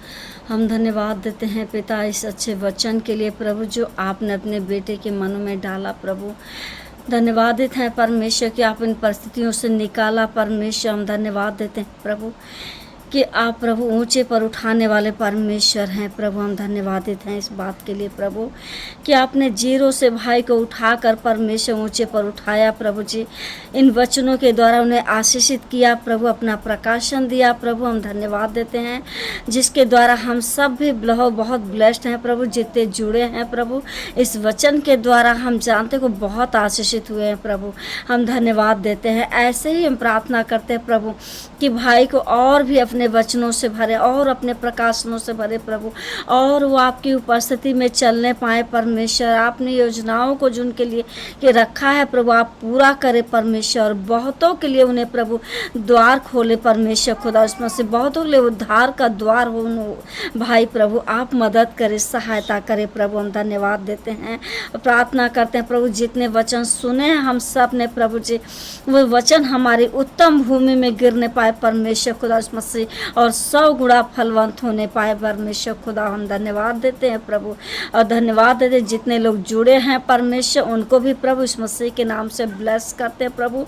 हम धन्यवाद देते हैं पिता इस अच्छे वचन के लिए प्रभु, जो आपने अपने बेटे के मनों में डाला प्रभु। धन्यवाद देते हैं परमेश्वर कि आप इन परिस्थितियों से निकाला परमेश्वर। हम धन्यवाद देते हैं प्रभु कि आप प्रभु ऊंचे पर उठाने वाले परमेश्वर हैं प्रभु। हम धन्यवाद देते हैं इस बात के लिए प्रभु कि आपने जीरो से भाई को उठाकर परमेश्वर ऊंचे पर उठाया प्रभु जी। इन वचनों के द्वारा उन्हें आशीषित किया प्रभु, अपना प्रकाशन दिया प्रभु। हम धन्यवाद देते हैं जिसके द्वारा हम सब भी बहुत ब्लेस्ड हैं प्रभु, जितने जुड़े हैं प्रभु इस वचन के द्वारा। हम जानते को बहुत आशीषित हुए हैं प्रभु। हम धन्यवाद देते हैं। ऐसे ही हम प्रार्थना करते हैं प्रभु कि भाई को और भी अपने वचनों से भरे और अपने प्रकाशनों से भरे प्रभु, और वो आपकी उपस्थिति में चलने पाए परमेश्वर। आपने योजनाओं को जिनके लिए कि रखा है प्रभु आप पूरा करे परमेश्वर। बहुतों के लिए उन्हें प्रभु द्वार खोले परमेश्वर खुदा, उसमें से बहुतों के लिए उद्धार का द्वार हो भाई प्रभु। आप मदद करे, सहायता करे प्रभु। हम धन्यवाद देते हैं और प्रार्थना करते हैं प्रभु जितने वचन सुने हैं हम सब ने प्रभु जी, वो वचन हमारी उत्तम भूमि में गिरने पाए परमेश्वर खुदा, उसमें से मसीह और 100 गुणा फलवंत होने पाए परमेश्वर खुदा। हम धन्यवाद देते हैं प्रभु, और धन्यवाद देते हैं जितने लोग जुड़े हैं परमेश्वर, उनको भी प्रभु इस मसीह के नाम से ब्लेस करते हैं प्रभु।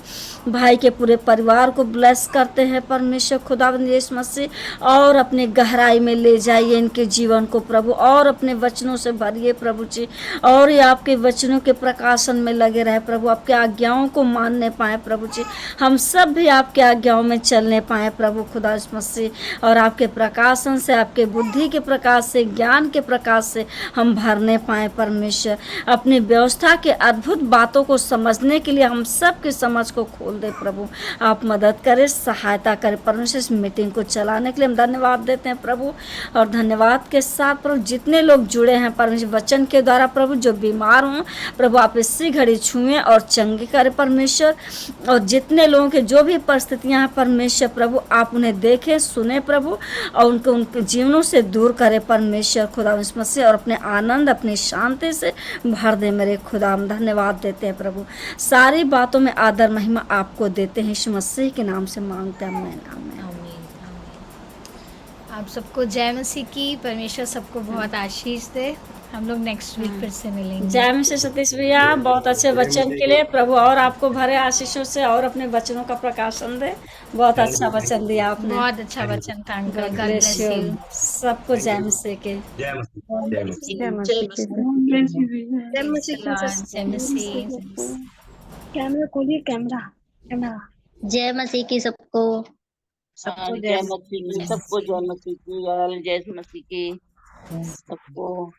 भाई के पूरे परिवार को ब्लेस करते हैं परमेश्वर खुदावंद यीशु मसीह, और अपने गहराई में ले जाइए इनके जीवन को प्रभु, और अपने वचनों से भरिए प्रभु जी, और ये आपके वचनों के प्रकाशन में लगे रहे प्रभु, आपके आज्ञाओं को मानने पाए प्रभु जी। हम सब भी आपके आज्ञाओं में चलने पाए प्रभु खुदा यीशु मसीह, और आपके प्रकाशन से, आपके बुद्धि के प्रकाश से, ज्ञान के प्रकाश से हम भरने पाए परमेश्वर। अपनी व्यवस्था के अद्भुत बातों को समझने के लिए हम सब की समझ को खोल दे प्रभु। आप मदद करें, सहायता करें परमेश्वर। इस मीटिंग को चलाने के लिए हम धन्यवाद देते हैं प्रभु, और धन्यवाद के साथ प्रभु जितने लोग जुड़े हैं परमेश्वर वचन के द्वारा प्रभु, जो बीमार हों प्रभु आप इसी घड़ी छुएं और चंगे करें परमेश्वर। और जितने लोगों के जो भी परिस्थितियां हैं परमेश्वर प्रभु, आप उन्हें देखें, सुने प्रभु, और उनके जीवनों से दूर करें परमेश्वर खुदा यीशु मसीह, और अपने आनंद, अपनी शांति से भर दे मेरे खुदा। हम धन्यवाद देते हैं प्रभु, सारी बातों में आदर महिमा आपको देते हैं, यीशु मसीह के नाम से मांगते हैं, आमीन आमीन। आप सबको जय मसीह की। परमेश्वर सबको बहुत आशीष दे। हम लोग नेक्स्ट वीक फिर से मिलेंगे। जय मसीह सतीश भैया, बहुत अच्छे वचन के लिए प्रभु, और आपको भरे आशीषों से, और अपने वचनों का प्रकाशन दे। बहुत अच्छा वचन दिया आपने, बहुत अच्छा वचन था अंकल। God bless you। सबको जय मसीह के। जय मसीह, जय मसीह। जय मसीह। जय मसीह। कैमरा खोलिए, कैमरा कैमरा। जय मसीह की सबको। जय मसीह की सबको, जय मसीह की, जय मसीह की सबको।